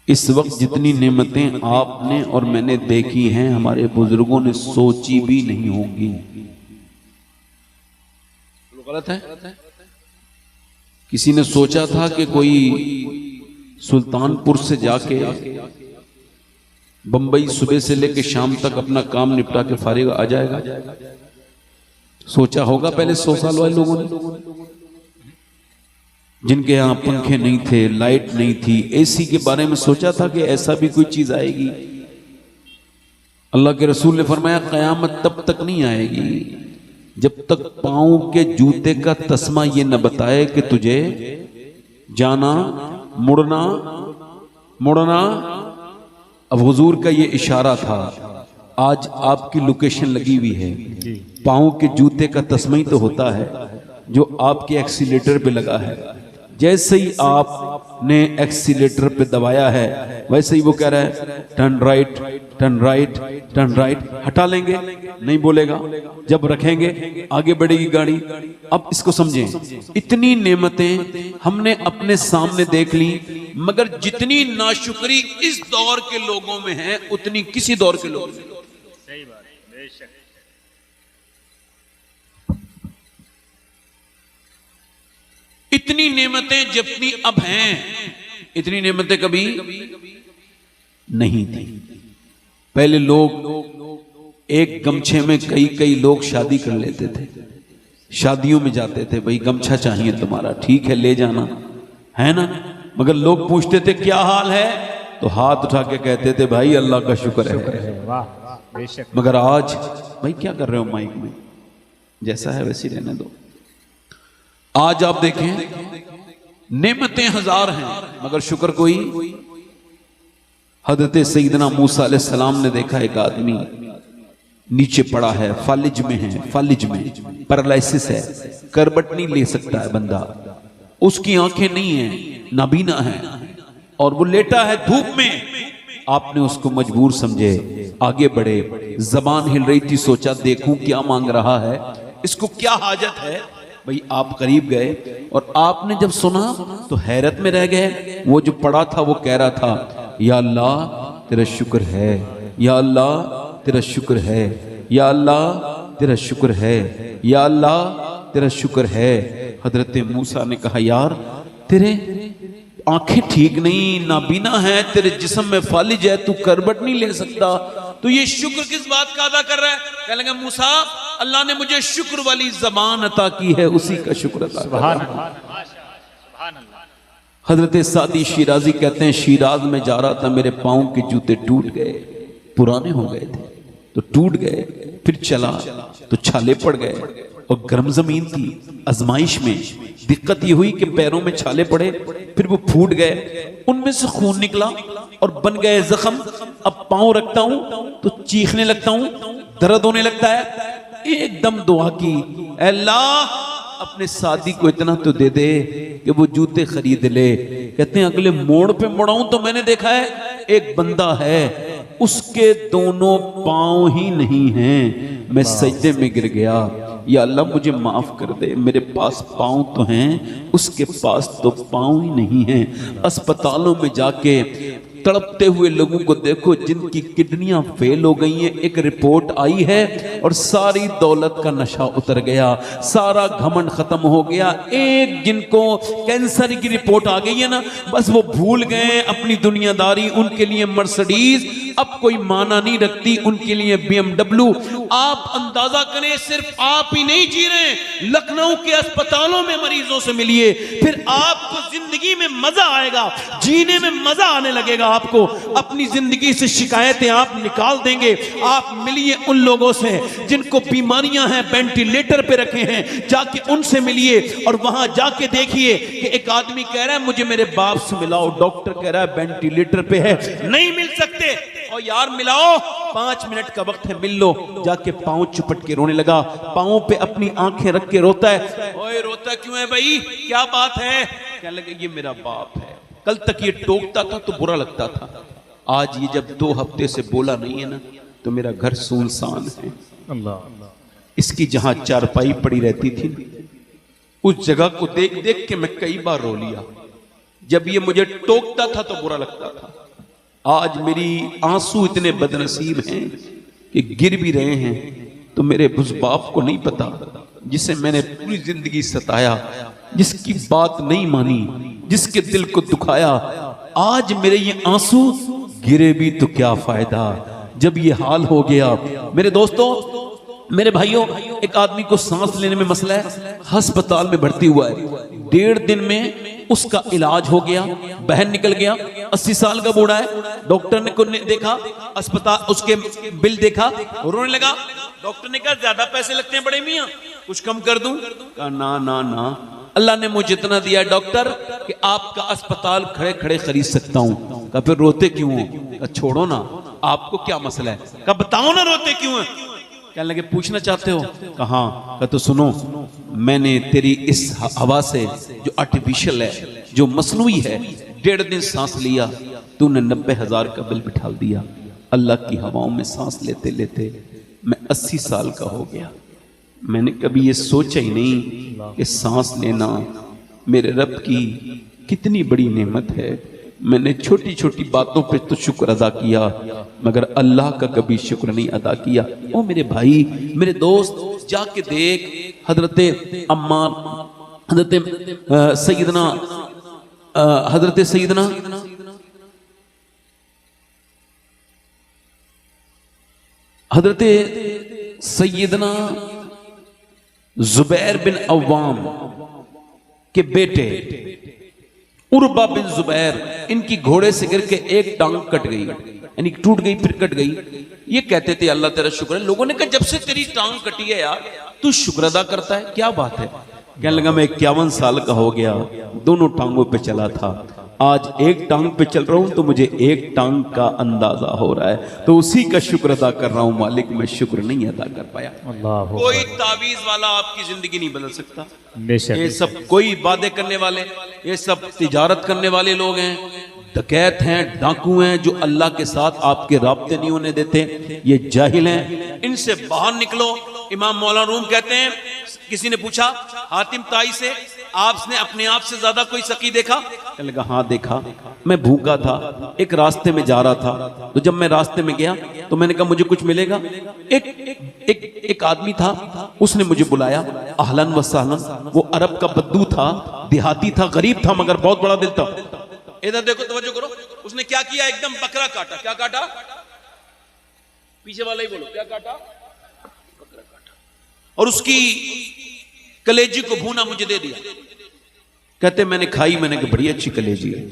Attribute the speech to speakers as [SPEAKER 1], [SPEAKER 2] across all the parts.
[SPEAKER 1] इस वक्त जितनी नेमतें आपने और मैंने देखी हैं हमारे बुजुर्गों ने सोची भी नहीं होंगी। गलत है? किसी ने सोचा था कि कोई सुल्तानपुर से जाके बंबई सुबह से लेकर शाम तक अपना काम निपटा के फारिग आ जाएगा? सोचा होगा पहले 100 साल वाले लोगों ने, जिनके यहाँ पंखे नहीं थे, लाइट नहीं थी, एसी के बारे में सोचा था कि ऐसा भी कोई चीज आएगी? अल्लाह के रसूल ने फरमाया क़यामत तब तक नहीं आएगी जब तक पांव के जूते का तस्मा ये न बताए कि तुझे जाना मुड़ना मुड़ना। अब हुजूर का ये इशारा था, आज आपकी लोकेशन लगी हुई है, पांव के जूते का तस्मा ही तो होता है जो आपके एक्सीलेटर पे लगा है। जैसे ही आपने एक्सीलेटर पे दबाया है वैसे ही वो कह रहा है turn right turn right turn right. हटा लेंगे नहीं बोलेगा, जब रखेंगे आगे बढ़ेगी गाड़ी। अब इसको समझें, इतनी नेमतें हमने अपने सामने देख ली, मगर जितनी नाशुक्री इस दौर के लोगों में है उतनी किसी दौर के लोग में। सही बात है, बेशक। इतनी नेमतें जितनी अब हैं, इतनी नेमतें कभी नहीं थी। पहले लोग एक गमछे में कई कई लोग शादी कर लेते थे, शादियों में जाते थे, भाई गमछा चाहिए तुम्हारा, ठीक है ले जाना, है ना। मगर लोग पूछते थे क्या हाल है, तो हाथ उठा के कहते थे भाई अल्लाह का शुक्र है। वाह। मगर आज भाई क्या कर रहे हो माइक में, जैसा है वैसे ही रहने दो। आज आप देखें नेमतें हजार हैं मगर शुक्र कोई। हजरत सईदना मूसा अलैहिस्सलाम ने देखा एक आदमी नीचे पड़ा है, फालिज में है, फालिज में पैरालिसिस है, करबट नहीं ले सकता है बंदा, उसकी आंखें नहीं है, नाबीना है और वो लेटा है धूप में। आपने उसको मजबूर समझे, आगे बढ़े, जबान हिल रही थी, सोचा देखूं क्या मांग रहा है, इसको क्या हाजत है। भाई आप करीब गए और आपने जब सुना तो हैरत में रह गए। वो जो पड़ा था वो कह रहा था या अल्लाह तेरा शुक्र है, या अल्लाह तेरा शुक्र है, या अल्लाह तेरा शुक्र है, या अल्लाह तेरा शुक्र है। हजरत मूसा ने कहा यार तेरे आंखें ठीक नहीं, नाबीना है, तेरे जिस्म में फालिज है, तू करबट नहीं ले सकता, तो ये शुक्र किस बात का अदा कर रहा है? कहने लगा मूसा अल्लाह ने मुझे शुक्र वाली जबान अता की है, उसी का शुक्र अदा कर। हजरत सादी शिराजी कहते हैं शिराज में जा रहा था, मेरे पांव के जूते टूट गए, पुराने हो गए थे तो टूट गए, फिर चला तो छाले पड़ गए और गर्म जमीन थी, आजमाइश में दिक्कत ये हुई कि पैरों में छाले पड़े, फिर वो फूट गए, उनमें से खून निकला और बन गए जख्म। अब पांव रखता हूं तो चीखने लगता हूं, दर्द होने लगता है। एकदम दुआ की, अल्लाह अपने सादी को इतना तो दे दे कि वो जूते खरीद ले। कहते हैं अगले मोड़ पे मुड़ाऊं तो मैंने देखा है एक बंदा है, उसके दोनों पांव ही नहीं हैं। मैं सजदे में गिर गया, या अल्लाह मुझे माफ कर दे, मेरे पास पांव तो हैं, उसके पास तो पांव ही नहीं हैं। अस्पतालों में जाके तड़पते हुए लोगों को देखो जिनकी किडनियां फेल हो गई हैं, एक रिपोर्ट आई है और सारी दौलत का नशा उतर गया, सारा घमंड खत्म हो गया। एक जिनको कैंसर की रिपोर्ट आ गई है ना, बस वो भूल गए अपनी दुनियादारी, उनके लिए मर्सिडीज अब कोई माना नहीं रखती, उनके लिए BMW। आप अंदाजा करें सिर्फ आप ही नहीं जी रहे, लखनऊ के अस्पतालों में मरीजों से मिलिए, फिर आपको जिंदगी में मजा आएगा, जीने में मजा आने लगेगा। आपको अपनी जिंदगी से शिकायतें आप निकाल देंगे। आप मिलिए उन लोगों से जिनको बीमारियां हैं, वेंटिलेटर पे रखे हैं, जाके उनसे मिलिए और वहां जाके देखिए कि एक आदमी कह रहा है मुझे मेरे बाप से मिलाओ, डॉक्टर कह रहा है वेंटिलेटर पे है, नहीं मिल सकते, और यार मिलाओ, 5 मिनट का वक्त है, मिल लो। जाके पांव चुपट के रोने लगा, पांव पे अपनी आंखें रख के रोता है। ओए रोता क्यों है भाई, क्या बात है? कहने लगे ये मेरा बाप है, कल तक ये टोकता था तो बुरा लगता था, आज ये जब 2 हफ्ते से बोला नहीं है ना तो मेरा घर सुनसान है। अल्लाह, इसकी जहां चारपाई पड़ी रहती थी उस जगह को देख देख के मैं कई बार रो लिया। जब ये मुझे टोकता था तो बुरा लगता था, आज मेरी आंसू इतने बदनसीब हैं कि गिर भी रहे हैं तो मेरे उस बाप को नहीं पता जिसे मैंने पूरी जिंदगी सताया, जिसकी बात नहीं मानी, जिसके दिल को दुखाया। आज मेरे ये आंसू गिरे भी तो क्या फायदा जब ये हाल हो गया। मेरे दोस्तों, मेरे भाइयों, एक आदमी को सांस लेने में मसला है, अस्पताल में भर्ती हुआ है। 1.5 दिन में उसका इलाज हो गया, बहन निकल गया। 80 साल का बूढ़ा है। डॉक्टर ने को देखा, अस्पताल उसके बिल देखा, रोने लगा। डॉक्टर ने कहा ज्यादा पैसे लगते हैं बड़े मियां, कुछ कम कर दूं? कहा ना ना ना, अल्लाह ने मुझे इतना दिया डॉक्टर कि आपका अस्पताल खड़े खड़े खरीद सकता हूं। कहा फिर रोते क्यों हो? कहा छोड़ो ना, आपको क्या मसला है? कहा बताओ ना रोते क्यों है? कहने लगे पूछना चाहते हो? कहा कहा तो सुनो, मैंने तेरी इस हवा से जो आर्टिफिशियल है, जो मसनूई है, 1.5 दिन सांस लिया, तूने 90,000 का बिल बिठा दिया। अल्लाह की हवाओं में सांस लेते लेते मैं 80 साल का हो गया। मैंने कभी ये सोचा ही नहीं कि सांस लेना मेरे रब की कितनी बड़ी नेमत है। मैंने छोटी छोटी बातों पे तो शुक्र अदा किया, मगर अल्लाह का कभी शुक्र नहीं अदा किया। ओ मेरे भाई, मेरे दोस्त, जाके देख हजरते अम्मार, हजरते सैयदना हजरते सैयदना जुबैर बिन अव्वाम के बेटे उर्वा बिन जुबैर, इनकी घोड़े से गिर के एक टांग कट गई, यानी टूट गई फिर कट गई। ये कहते थे अल्लाह तेरा शुक्र है। लोगों ने कहा जब से तेरी टांग कटी है यार तू शुक्र अदा करता है, क्या बात है? कहने लगा मैं 51 साल का हो गया, दोनों टांगों पे चला था, आज एक टांग पे चल रहा हूं तो मुझे एक टांग का अंदाजा हो रहा है, तो उसी का शुक्र अदा कर रहा हूं। मालिक मैं शुक्र नहीं अदा कर पाया। कोई तावीज वाला आपकी जिंदगी नहीं बदल सकता। ये सब कोई वादे करने वाले, ये सब तिजारत करने वाले लोग हैं, डकैत हैं, डाकू हैं, जो अल्लाह के साथ आपके राब्ते नहीं होने देते। ये जाहिल हैं, इनसे बाहर निकलो। इमाम मौलाना रूम कहते हैं, किसी ने पूछा हातिम ताई से, आपने अपने आप से ज्यादा कोई सकी देखा? कहने लगा हाँ देखा, मैं भूखा था, एक रास्ते में जा रहा था, तो जब मैं रास्ते में गया तो मैंने कहा मुझे कुछ मिलेगा। एक आदमी था, उसने मुझे बुलाया, अहलन व सहलन। वो अरब का बद्दू था, देहाती था, गरीब था, मगर बहुत बड़ा दिल था। इधर देखो, तवज्जो करो, उसने क्या किया? एकदम बकरा काटा। क्या काटा? पीछे वाला ही बोलो, क्या काटा? बकरा काटा। और उसकी कलेजी को भूना मुझे दे दिया। कहते मैंने खाई, मैंने कहा बड़ी अच्छी कलेजी है।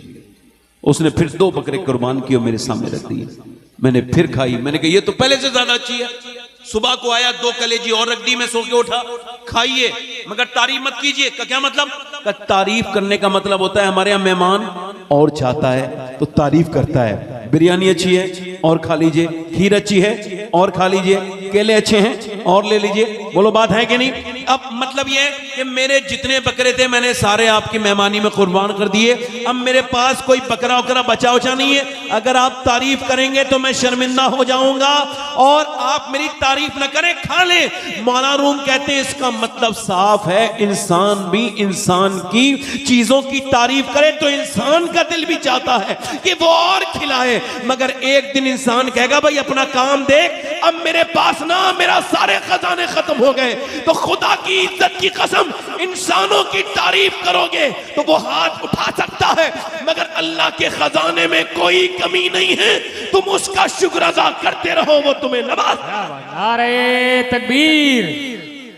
[SPEAKER 1] उसने फिर 2 बकरे कुर्बान किए, मेरे सामने रख दिए। मैंने फिर खाई, मैंने कहा ये तो पहले से ज्यादा अच्छी है। सुबह को आया, 2 कलेजी और रख दी, मैं सो के उठा, खाइए मगर तारीफ मत कीजिए। का क्या मतलब? का तारीफ करने का मतलब होता है हमारे यहाँ मेहमान और चाहता है तो तारीफ करता है। बिरयानी अच्छी है और खा लीजिए, खीर अच्छी है और खा लीजिए, केले अच्छे हैं और ले लीजिए। बोलो बात है कि नहीं? अब मतलब ये कि मेरे जितने बकरे थे मैंने सारे आपकी मेहमानी में कुर्बान कर दिए। अब मेरे पास कोई बकरा वकरा बचा उचा नहीं है। अगर आप तारीफ करेंगे तो मैं शर्मिंदा हो जाऊंगा, और आप मेरी तारीफ ना करें, खा ले। मौलाना रूम कहते हैं इसका मतलब साफ है, इंसान भी इंसान की चीजों की तारीफ करे तो इंसान का दिल भी चाहता है कि वो और खिलाए, मगर एक दिन इंसान कहेगा भाई अपना काम देख, अब मेरे पास ना मेरा सारे खजाने खत्म हो गए। तो खुदा की इज्जत की कसम, इंसानों की तारीफ करोगे तो वो हाथ उठा सकता है, मगर अल्लाह के खजाने में कोई कमी नहीं है। तुम उसका शुक्र अदा करते रहो, वो तुम्हें नवाज।
[SPEAKER 2] नारे तकबीर,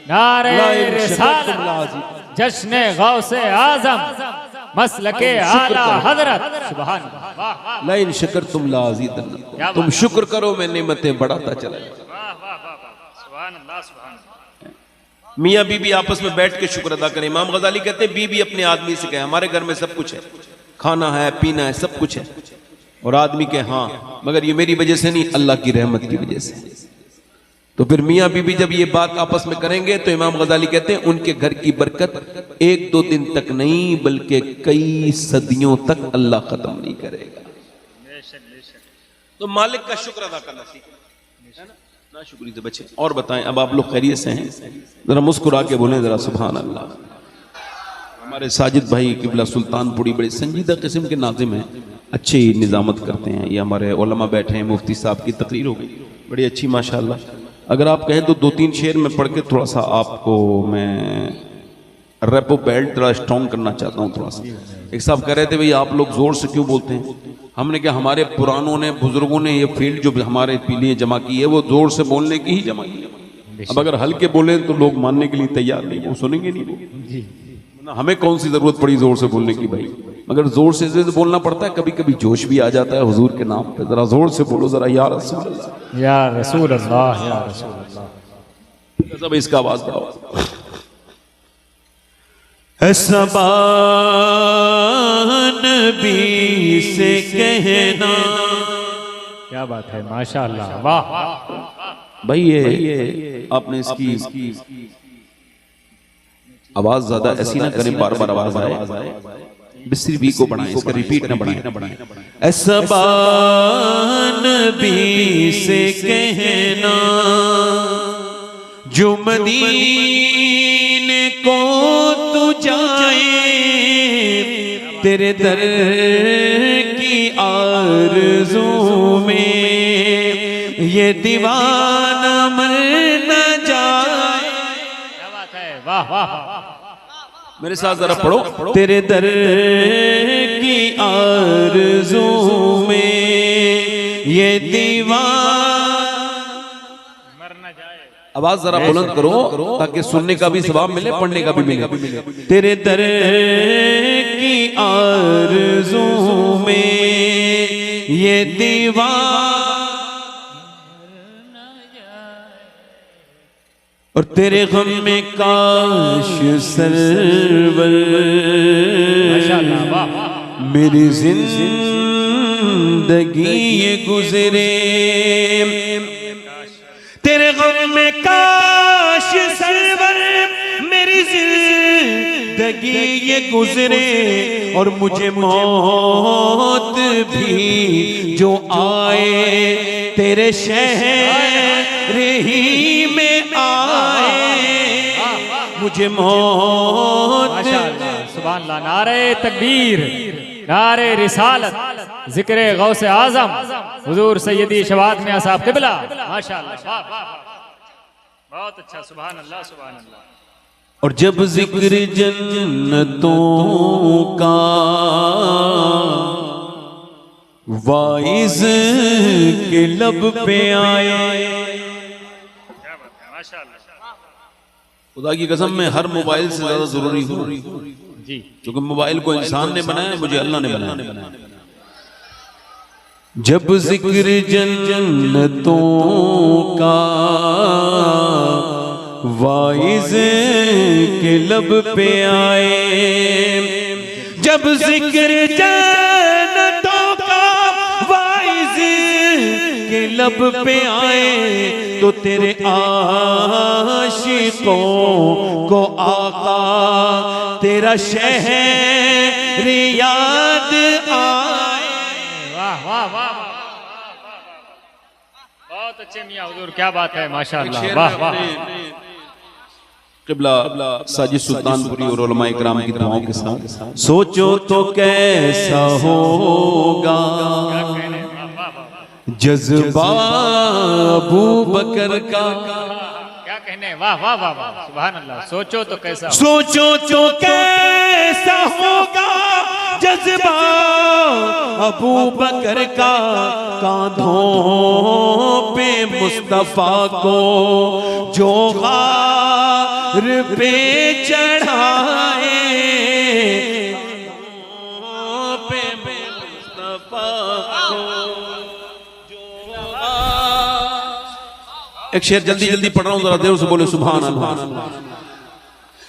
[SPEAKER 2] नारे रिसालत, जश्न गौसे आजम, मसलके आला हजरत। सुभान अल्लाह।
[SPEAKER 1] लाइन शकर तुम लाज़ीदन्ना, तुम शुक्र करो मैं नेमतें बढ़ाता चला जाऊं। मियाँ बीबी आपस में बैठ के शुक्र अदा करें। इमाम गजाली कहते हैं बीबी अपने आदमी से कहे हमारे घर में सब कुछ है, खाना है, पीना है, सब कुछ है, और आदमी के हाँ मगर ये मेरी वजह से नहीं, अल्लाह की रहमत की वजह से। तो फिर मियाँ बीबी जब ये बात आपस में करेंगे तो इमाम गजाली कहते हैं उनके घर की बरकत 1-2 दिन तक नहीं बल्कि कई सदियों तक अल्लाह खत्म नहीं करेगा। तो मालिक का शुक्र अदा करना सीखें, है ना शुक्री से बचे। और बताएं, अब आप लोग खैरियत से हैं? जरा मुस्कुरा के बोलें जरा सुभान अल्लाह। हमारे साजिद भाई किबला सुल्तानपुरी बड़े संजीदा किस्म के नाजिम हैं, अच्छी निज़ामत करते हैं। ये हमारे उलमा बैठे हैं, मुफ्ती साहब की तकरीर हो गई बड़ी अच्छी माशाल्लाह। अगर आप कहें तो 2-3 शेर में पढ़ के थोड़ा सा आपको मैं रेपो बेल्ट थोड़ा स्ट्रॉन्ग करना चाहता हूँ थोड़ा सा। एक साहब कह रहे थे भाई आप लोग जोर से क्यों बोलते हैं। हमने कहा हमारे पुरानों ने बुजुर्गों ने ये फील्ड जो हमारे लिए जमा की है वो जोर से बोलने की ही जमा की है। अब अगर हल्के बोले तो लोग मानने के लिए तैयार नहीं, वो सुनेंगे नहीं वो। हमें कौन सी जरूरत पड़ी जोर से बोलने की भाई, मगर जोर से बोलना पड़ता है। कभी कभी जोश भी आ जाता है हुजूर के नाम पे, जरा जोर से बोलो जरा या रसूल अल्लाह,
[SPEAKER 2] या रसूल अल्लाह, या रसूल अल्लाह।
[SPEAKER 1] सब इसका आवाज बढ़ाओ।
[SPEAKER 3] नबी से कहना,
[SPEAKER 2] क्या बात है, माशाअल्लाह, वाह
[SPEAKER 1] भाई ये आपने इसकी आवाज ज्यादा ऐसी ना करें, बार बार आवाज आए, बिस्री बी को बढ़ाएं, इसका रिपीट ना बढ़ाएं।
[SPEAKER 3] नबी से कहना जो मदीने को तू जाए, तेरे दर की आरज़ू में ये दीवाना मर न जाए।
[SPEAKER 2] क्या बात है, वाह वाह।
[SPEAKER 1] मेरे साथ जरा पढ़ो।
[SPEAKER 3] तेरे दर की आरज़ू में ये दीवाना
[SPEAKER 2] मर न जाए।
[SPEAKER 1] आवाज जरा बुलंद करो ताकि सुनने का भी सवाब मिले, पढ़ने का भी मिले।
[SPEAKER 3] तेरे दर की आरज़ू में ये दीवाना और तेरे गम में काश सरवर
[SPEAKER 2] माशाअल्लाह, वाह
[SPEAKER 3] मेरी जिंदगी ये गुजरे। तेरे गम में काश सरवर मेरी जिंदगी ये गुजरे और मुझे मौत भी जो आए तेरे शहर ही में आए, मुझे मौत।
[SPEAKER 2] माशाअल्लाह, सुभान अल्लाह। नारे तकबीर, नारे रिसालत, जिक्र गौसे आजम हुजूर सैयदी शवात मियां साहब क़िबला, माशाअल्लाह, वाह वाह, बहुत अच्छा, सुभान अल्लाह, सुभान अल्लाह।
[SPEAKER 3] और जब जिक्र जन्नतों का वाइज के लब पे आए,
[SPEAKER 1] खुदा की कसम में हर मोबाइल से ज्यादा जरूरी हो
[SPEAKER 2] जी,
[SPEAKER 1] क्योंकि मोबाइल को इंसान ने बनाया, मुझे अल्लाह ने बनाया।
[SPEAKER 3] जब जिक्र जन्नतों का वाइज के लब पे आए, जब जिक्र जन्नतों का वाइज के लब पे आए तो तेरे आशिकों को आका तेरा शहर याद आए।
[SPEAKER 2] वाह वाह वाह, बहुत अच्छे मियां हुजूर, क्या बात है, माशाअल्लाह, वाह वाह।
[SPEAKER 1] क़िबला साजिद सुल्तानपुरी और उलमा इकराम की दुआओं के साथ
[SPEAKER 3] सोचो तो कैसा होगा जज्बा अबू बकर का,
[SPEAKER 2] क्या कहने, वाह वाह वाह वाह, सुभान अल्लाह। सोचो तो कैसा,
[SPEAKER 3] सोचो तो कैसा होगा जज्बा अबू बकर का, कांधों पे मुस्तफा को जो गार पे चढ़ाए, पे मुस्तफा को
[SPEAKER 1] एक शेर जल्दी जल्दी पढ़ रहा हूँ, जरा देर से बोले सुभान अल्लाह।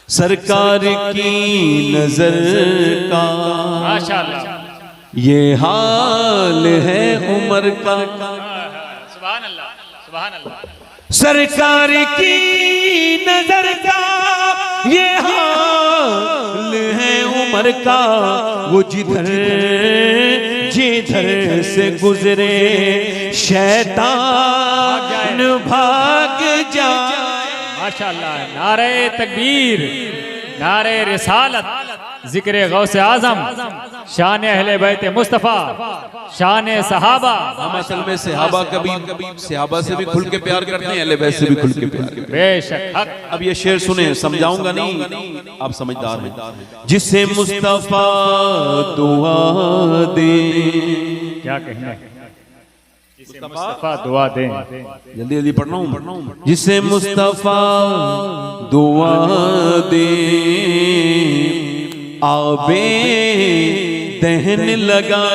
[SPEAKER 3] सरकार की नजर का
[SPEAKER 2] माशाअल्लाह,
[SPEAKER 3] ये हाल है उमर का,
[SPEAKER 2] सुभान अल्लाह, सुभान अल्लाह।
[SPEAKER 3] सरकार की नजर का ये हाल है उमर का, वो जिधर जिधर से गुजरे शैतान भाग जाए।
[SPEAKER 2] माशाअल्लाह, नारे तकबीर, नारे रिसालत, जिक्र गौसे आजम, शान अहले बैत मुस्तफ़ा, शान सहाबा।
[SPEAKER 1] हम असल में सहाबा कभी सहाबा से भी खुल के प्यार करते हैं, अहले बैत से भी खुल के प्यार करते हैं।
[SPEAKER 2] बेशक हक।
[SPEAKER 1] अब ये शेर सुने, समझाऊंगा नहीं, आप समझदार हैं। जिसे मुस्तफा दुआ दे,
[SPEAKER 2] क्या कहना है, जिसे मुस्तफ़ा दुआ दें।
[SPEAKER 1] जल्दी जल्दी पढ़ना हूं। जिसे मुस्तफा दुआ दे, आबे दहन लगा।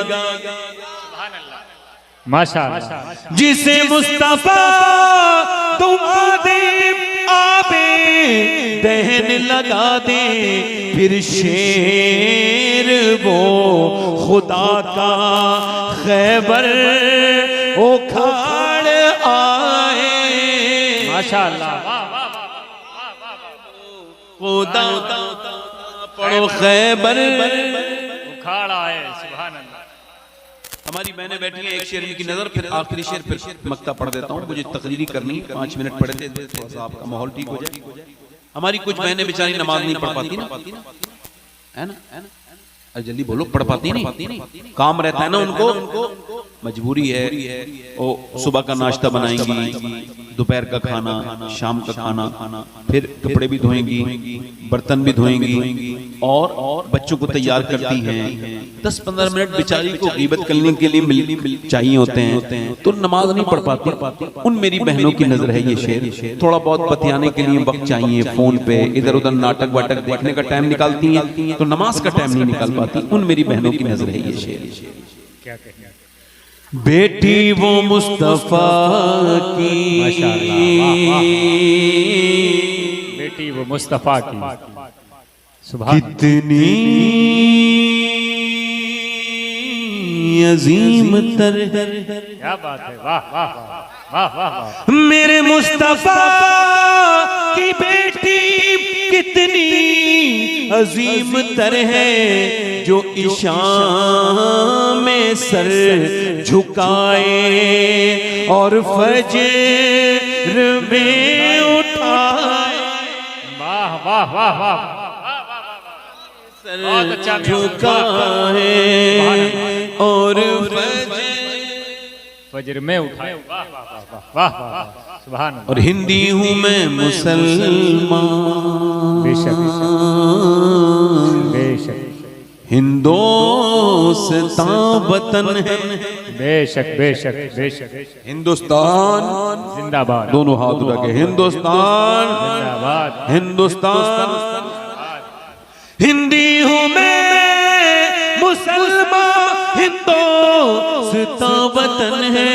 [SPEAKER 2] माशाअल्लाह।
[SPEAKER 3] जिसे मुस्तफा दुआ दे, आबे दहन लगा दे, फिर शेर वो खुदा का खैबर उखाड़ आए।
[SPEAKER 2] माशाअल्लाह।
[SPEAKER 3] खुदा पढ़ो खैबर
[SPEAKER 2] उखाड़ आए। सुभान अल्लाह।
[SPEAKER 1] हमारी बहनें बैठी हैं, एक शेर की नजर, फिर आखिरी शेर, फिर मक्ता पढ़ देता हूँ। मुझे तकरीरी करनी, 5 मिनट पढ़े थे, थोड़ा सा आपका माहौल ठीक हो जाए। हमारी कुछ बहनें बेचारी नमाज नहीं पढ़ पाती ना, है ना? अरे जल्दी बोलो, पढ़ पाती नहीं, काम रहता है ना उनको, मजबूरी है। वो सुबह का नाश्ता बनाएंगी, दोपहर का खाना, शाम का खाना, फिर कपड़े भी धोएंगी, बर्तन भी धोएंगी, और बच्चों को तैयार करती हैं। 10-15 मिनट बेचारी को गीबत करने के लिए चाहिए होते हैं, तो नमाज नहीं पढ़ पाती। उन मेरी बहनों की नजर है ये शेर। थोड़ा बहुत बतियाने के लिए वक्त चाहिए, फोन पे इधर उधर नाटक वाटक देखने का टाइम निकालती हैं, तो नमाज का टाइम नहीं निकाल पाती। उन मेरी बहनों की नजर है ये शेर।
[SPEAKER 2] क्या कहना है?
[SPEAKER 3] बेटी वो मुस्तफा की,
[SPEAKER 2] बेटी वो मुस्तफा की। सुभान
[SPEAKER 3] कितनी अजीम तर है।
[SPEAKER 2] क्या बात है, वाह वाह वाह वाह वाह।
[SPEAKER 3] मेरे मुस्तफा की बेटी कितनी अजीम तर है, जो इशाम में सर झुकाए और फजर में उठाए।
[SPEAKER 2] वाह वाह वाह वाह। बहुत अच्छा
[SPEAKER 3] झुकाए और
[SPEAKER 2] फजर में उठाए। वाह वाह वाह वाह। सुभान अल्लाह।
[SPEAKER 3] और हिंदी हूँ मैं मुसलमान,
[SPEAKER 2] बेशक बेशक।
[SPEAKER 3] हिंदोस्तान वतन है,
[SPEAKER 2] बेशक बेशक बेशक।
[SPEAKER 3] हिंदुस्तान
[SPEAKER 2] जिंदाबाद।
[SPEAKER 3] दोनों हाथ उठा के, हिंदुस्तान
[SPEAKER 2] जिंदाबाद।
[SPEAKER 3] हिंदुस्तान। हिंदी हूँ मैं मुसलमान, हिंदुस्तान वतन है,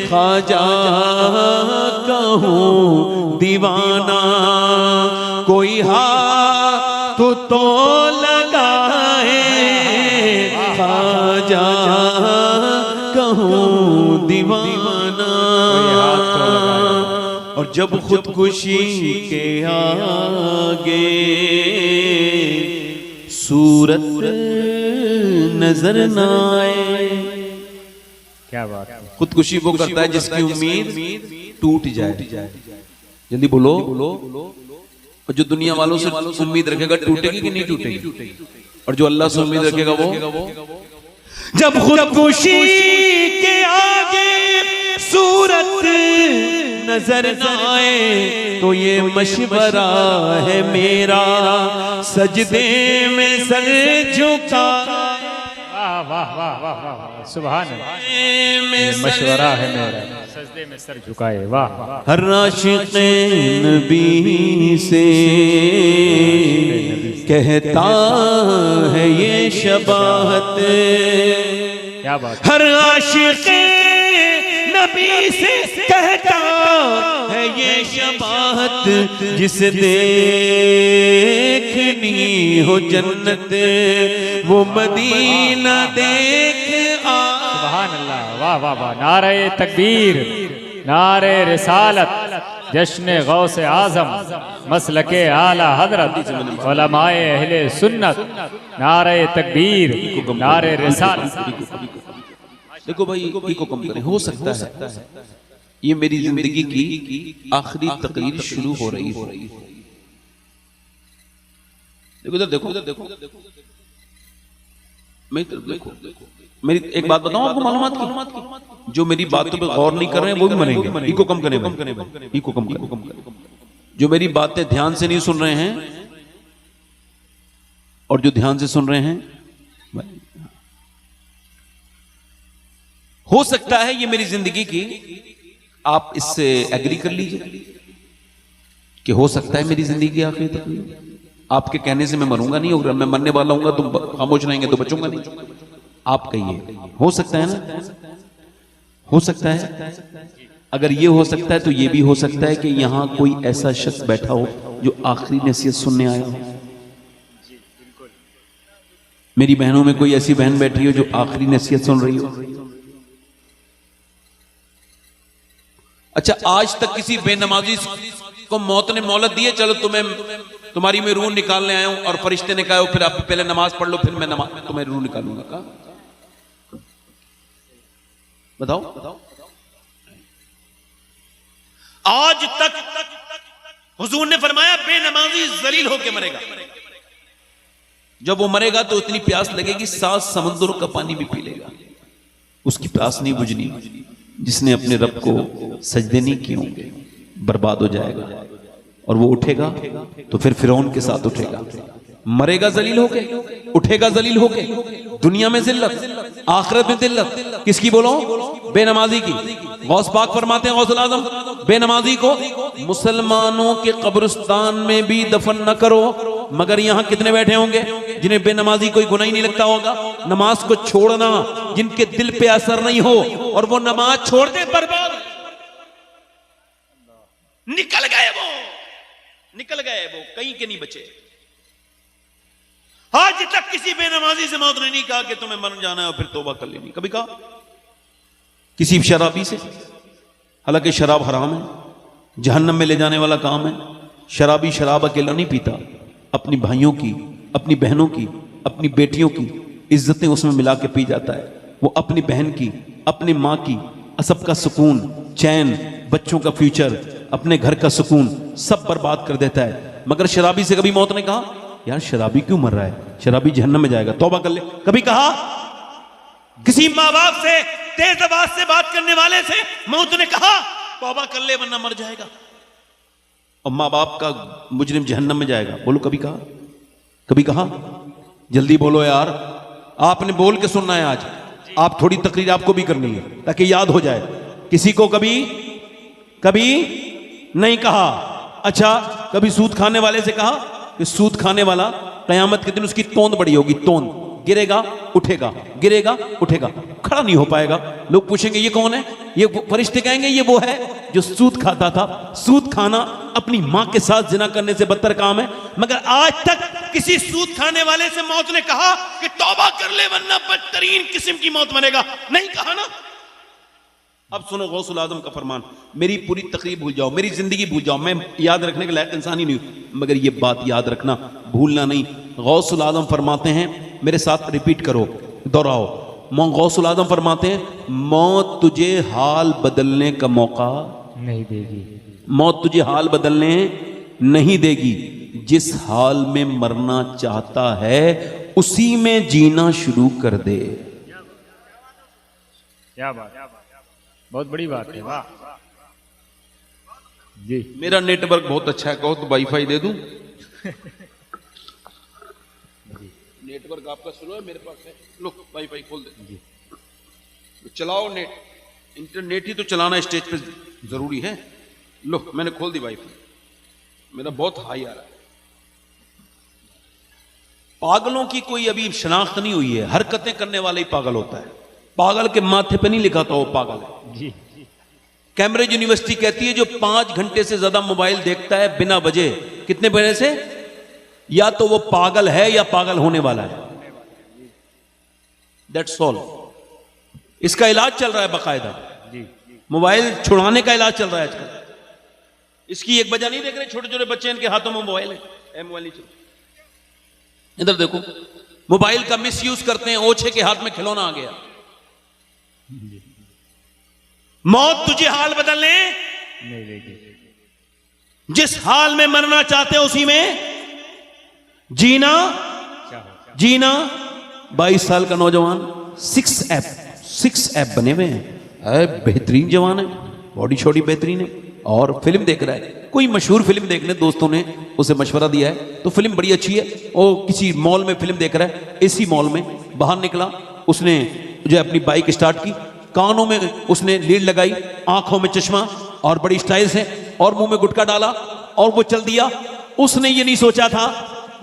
[SPEAKER 3] ख्वाजा का हूँ दीवाना, कोई हाथ तो लगाए, ख्वाजा का हूँ दीवाना। और जब खुदकुशी के आगे सूरत नजर न आए।
[SPEAKER 2] क्या बात है।
[SPEAKER 1] खुदकुशी वो करता है जिसकी उम्मीद टूट जाए। जल्दी बोलो। और जो दुनिया वालों से उम्मीद रखेगा टूटेगी कि नहीं टूटेगी? और जो अल्लाह से उम्मीद रखेगा वो
[SPEAKER 3] जब खुदकुशी के आगे सूरत नजर न आए, तो ये मशवरा है मेरा, सजदे में सर झुका।
[SPEAKER 2] वाह वाह वाह वाह वाह। सुभान अल्लाह। ये मशवरा है मेरा, सजदे में सर झुकाए। वाह वाह।
[SPEAKER 3] हर आशिक़ नबी से कहता है ये शबाहत।
[SPEAKER 2] क्या बात।
[SPEAKER 3] हर आशिक़ नबी से कहता है ये शबाहत, जिसे देखनी हो जन्नत वो मदीना देख आ।
[SPEAKER 2] सुभान अल्लाह। वाह वाह वाह। नारे तकबीर, नारे रिसालत, जश्न गौसे आजम, मसलके आला हजरत, उलमाए अहले सुन्नत। नारे तकबीर, नारे रिसालत।
[SPEAKER 1] देखो भाई, इको कम करें। हो सकता है ये मेरी जिंदगी की आखिरी तकरीर शुरू हो रही है, देखो इधर देखो, मेरी तरफ देखो। मेरी एक बात बताऊं आपको मालूमात की, जो मेरी बातों पे गौर नहीं कर रहे हैं वो भी मरेंगे। इको कम करें, इको कम करें। जो मेरी बातें ध्यान से नहीं सुन रहे हैं और जो ध्यान से सुन रहे हैं, हो सकता है ये मेरी जिंदगी की, आप इससे एग्री कर लीजिए कि हो सकता है मेरी जिंदगी आखिर तक। आपके कहने से मैं मरूंगा नहीं, और मैं मरने वाला हूं तुम खामोश रहेंगे तो बचूंगा नहीं। आप कहिए, हो सकता है ना? हो सकता है। अगर ये हो सकता है तो ये भी हो सकता है कि यहां कोई ऐसा शख्स बैठा हो जो आखिरी नसीहत सुनने आया हो। मेरी बहनों में कोई ऐसी बहन बैठी हो जो आखिरी नसीहत सुन रही हो। अच्छा, आज तक किसी बेनमाजी को मौत ने मोहलत दी है, चलो तुम्हारी मैं रूह निकालने आया हूं, और फरिश्ते ने कहा फिर आप पहले नमाज पढ़ लो, फिर मैं तुम्हें रूह निकालूंगा? कहा, बताओ।
[SPEAKER 3] आज तक हुजूर ने फरमाया बेनमाजी जलील होके मरेगा।
[SPEAKER 1] जब वो मरेगा तो इतनी प्यास लगेगी 7 समुद्रों का पानी भी पी लेगा, उसकी प्यास नहीं बुझनी। जिसने अपने रब को सजदे नहीं किए होंगे बर्बाद हो जाएगा। और वो उठेगा तो फिर फिरौन के साथ उठेगा, मरेगा जलील होके, उठेगा जलील होके। दुनिया में जिल्लत, आखिरत में दिल्लत। किसकी बोलो? बेनमाजी की। गौस पाक फरमाते हैं, गौसुल आजम, बेनमाजी को मुसलमानों के कब्रिस्तान में भी दफन न करो। मगर यहां कितने बैठे होंगे जिन्हें बेनमाजी कोई गुनाह ही नहीं लगता होगा? नमाज को छोड़ना जिनके दिल पे असर नहीं हो और वो नमाज छोड़ दे, बर्बाद,
[SPEAKER 3] निकल गए वो, निकल गए वो, कहीं के नहीं बचे। आज तक किसी बेनमाजी से मौत ने नहीं कहा कि तुम्हें मर जाना है और फिर तौबा कर लेनी। कभी कहा
[SPEAKER 1] किसी शराबी से? हालांकि शराब हराम है, जहन्नम में ले जाने वाला काम है। शराबी शराब अकेला नहीं पीता, अपनी भाइयों की, अपनी बहनों की, अपनी बेटियों की इज्जतें उसमें मिला के पी जाता है। वो अपनी बहन की, अपनी माँ की, सबका सुकून, चैन, बच्चों का फ्यूचर, अपने घर का सुकून सब बर्बाद कर देता है। मगर शराबी से कभी मौत ने कहा यार शराबी क्यों मर रहा है, शराबी जहन्नम में जाएगा, तौबा कर ले? कभी कहा?
[SPEAKER 3] किसी माँ बाप से, तेज आवाज से बात करने वाले से मौत ने कहा तौबा कर ले वरना मर जाएगा?
[SPEAKER 1] और माँ बाप का मुजरिम जहन्नम में जाएगा, बोलो कभी कहा? कभी कहा? जल्दी बोलो यार, आपने बोल के सुनना है आज। आप थोड़ी तकरीर आपको भी करनी है ताकि याद हो जाए। किसी को कभी कभी नहीं कहा। अच्छा, कभी सूद खाने वाले से कहा कि सूद खाने वाला कयामत के दिन उसकी तोंद बड़ी होगी, तोंद, गिरेगा उठेगा, गिरेगा उठेगा, खड़ा नहीं हो पाएगा। लोग पूछेंगे ये कौन है? ये फरिश्ते कहेंगे ये वो है जो सूद खाता था। सूद खाना अपनी मां के साथ जिना करने से बदतर काम है। मगर आज तक
[SPEAKER 3] किसी सूद खाने वाले से मौत ने कहा कि तौबा कर ले वरना बदतरीन किस्म की मौत मरेगा? नहीं कहा ना।
[SPEAKER 1] अब सुनो गौसुल आजम का फरमान, मेरी पूरी तकरीर भूल जाओ, मेरी जिंदगी भूल जाओ, मैं याद रखने के लायक इंसान ही नहीं हूं, मगर ये बात याद रखना, भूलना नहीं। गौसुल आजम फरमाते हैं, मेरे साथ रिपीट करो, दोहराओ। गौसुल आजम फरमाते हैं, मौत तुझे हाल बदलने का मौका
[SPEAKER 2] नहीं देगी।
[SPEAKER 1] मौत तुझे हाल बदलने नहीं देगी। जिस हाल में मरना चाहता है उसी में जीना शुरू कर दे।
[SPEAKER 2] क्या बात, बहुत बड़ी बात है। वाह जी।
[SPEAKER 1] मेरा नेटवर्क बहुत अच्छा है, कहो तो वाईफाई दे दूं? नेटवर्क आपका स्लो है, मेरे पास है। लो वाईफाई खोल दे जी, चलाओ नेट। इंटरनेट ही तो चलाना स्टेज पे जरूरी है। लो मैंने खोल दी वाईफाई, मेरा बहुत हाई आ रहा है। पागलों की कोई अभी शनाख्त नहीं हुई है, हरकतें करने वाला ही पागल होता है। पागल के माथे पे नहीं लिखा था वो पागल है
[SPEAKER 2] जी।
[SPEAKER 1] कैम्ब्रिज यूनिवर्सिटी कहती है जो 5 घंटे से ज्यादा मोबाइल देखता है बिना वजह, कितने बजे से, या तो वो पागल है या पागल होने वाला है। That's all. इसका इलाज चल रहा है बाकायदा, मोबाइल छुड़ाने का इलाज चल रहा है आजकल। इसकी एक वजह नहीं देख रहे, छोटे छोटे बच्चे इनके हाथों में मोबाइल है, मोबाइल नहीं चल। इधर देखो, मोबाइल का मिसयूज करते हैं, ओछे के हाथ में खिलौना आ गया।
[SPEAKER 3] मौत तुझे हाल बदलने
[SPEAKER 2] नहीं देगी।
[SPEAKER 3] जिस हाल में मरना चाहते हो उसी में जीना जीना 22 साल का नौजवान 6 ऐप बने हुए हैं, बेहतरीन जवान है, बॉडी शॉडी बेहतरीन है और फिल्म देख रहा है। कोई मशहूर फिल्म देखने दोस्तों ने उसे मशवरा दिया है, तो फिल्म बड़ी अच्छी है। वो किसी मॉल में फिल्म देख रहा है, एसी मॉल में बाहर निकला, उसने जो अपनी बाइक स्टार्ट की, कानों में उसने लीड लगाई, आंखों में चश्मा और बड़ी स्टाइल से, और मुंह में गुटखा डाला और वो चल दिया। उसने ये नहीं सोचा था,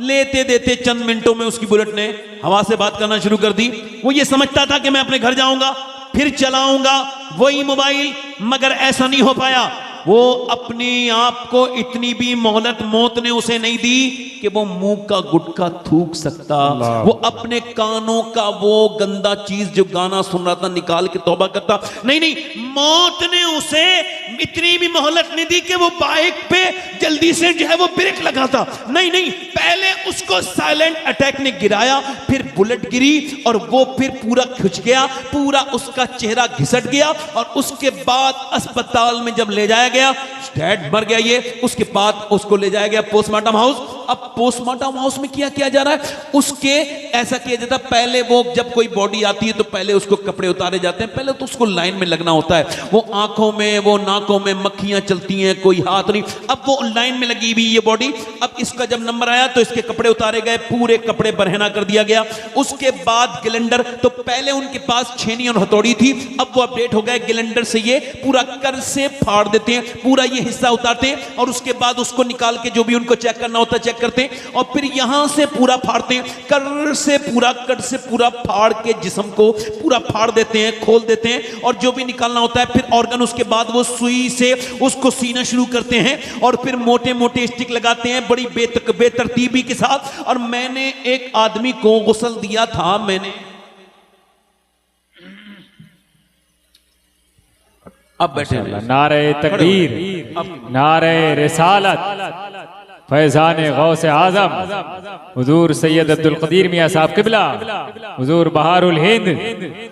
[SPEAKER 3] लेते देते चंद मिनटों में उसकी बुलेट ने हवा से बात करना शुरू कर दी। वो ये समझता था कि मैं अपने घर जाऊंगा, फिर चलाऊंगा वही मोबाइल, मगर ऐसा नहीं हो पाया। वो अपने आप को इतनी भी मोहलत मौत ने उसे नहीं दी कि वो मुंह का गुटखा थूक सकता, वो अपने कानों का वो गंदा चीज जो गाना सुन रहा था निकाल के तौबा करता। नहीं नहीं, मौत ने उसे इतनी भी मोहलत नहीं दी कि वो बाइक पे जल्दी से जो है वो ब्रेक लगाता। नहीं नहीं, पहले उसको साइलेंट अटैक ने गिराया, फिर बुलेट गिरी और वो फिर पूरा खिंच गया, पूरा उसका चेहरा घिसट गया और उसके बाद अस्पताल में जब ले जाया गया, डैड मर गया ये। उसके बाद उसको ले जाया गया पोस्टमार्टम हाउस। अब पोस्टमार्टम हाउस में क्या किया जा रहा है, उसके ऐसा किया जाता है, पहले वो जब कोई बॉडी आती है तो पहले उसको कपड़े उतारे जाते हैं, पहले तो उसको लाइन में लगना होता है। वो आंखों में वो नाकों में मक्खियां चलती हैं, कोई हाथ नहीं, अब वो लाइन में लगी हुई ये बॉडी। अब इसका जब नंबर आया तो इसके कपड़े उतारे गए, पूरे कपड़े बरहना कर दिया गया। उसके बाद गिलेंडर, तो पहले उनके पास छेनी और हथौड़ी थी, अब वो अपडेट हो गए, गिलेंडर से ये पूरा कर से फाड़ देते हैं, पूरा ये हिस्सा उतारते हैं और उसके बाद उसको निकाल के जो भी उनको चेक करना होता है चेक करते हैं और फिर यहां से पूरा फाड़ते हैं, कर से पूरा, कट से पूरा फाड़ के जिस्म को पूरा फाड़ देते हैं, खोल देते हैं और जो भी निकालना होता है फिर ऑर्गन, उसके बाद वो सुई से उसको सीना शुरू करते हैं और फिर मोटे मोटे स्टिक लगाते हैं बड़ी बेतरतीबी के साथ। और मैंने एक आदमी को गुस्ल दिया था, मैंने अब बैठे
[SPEAKER 2] नारे तकबीर, नारे रिसालत, फैजान गौसे आजम हुजूर सैयद अब्दुल कदीर मियां साहब किबला, हुजूर बहारुल हिंद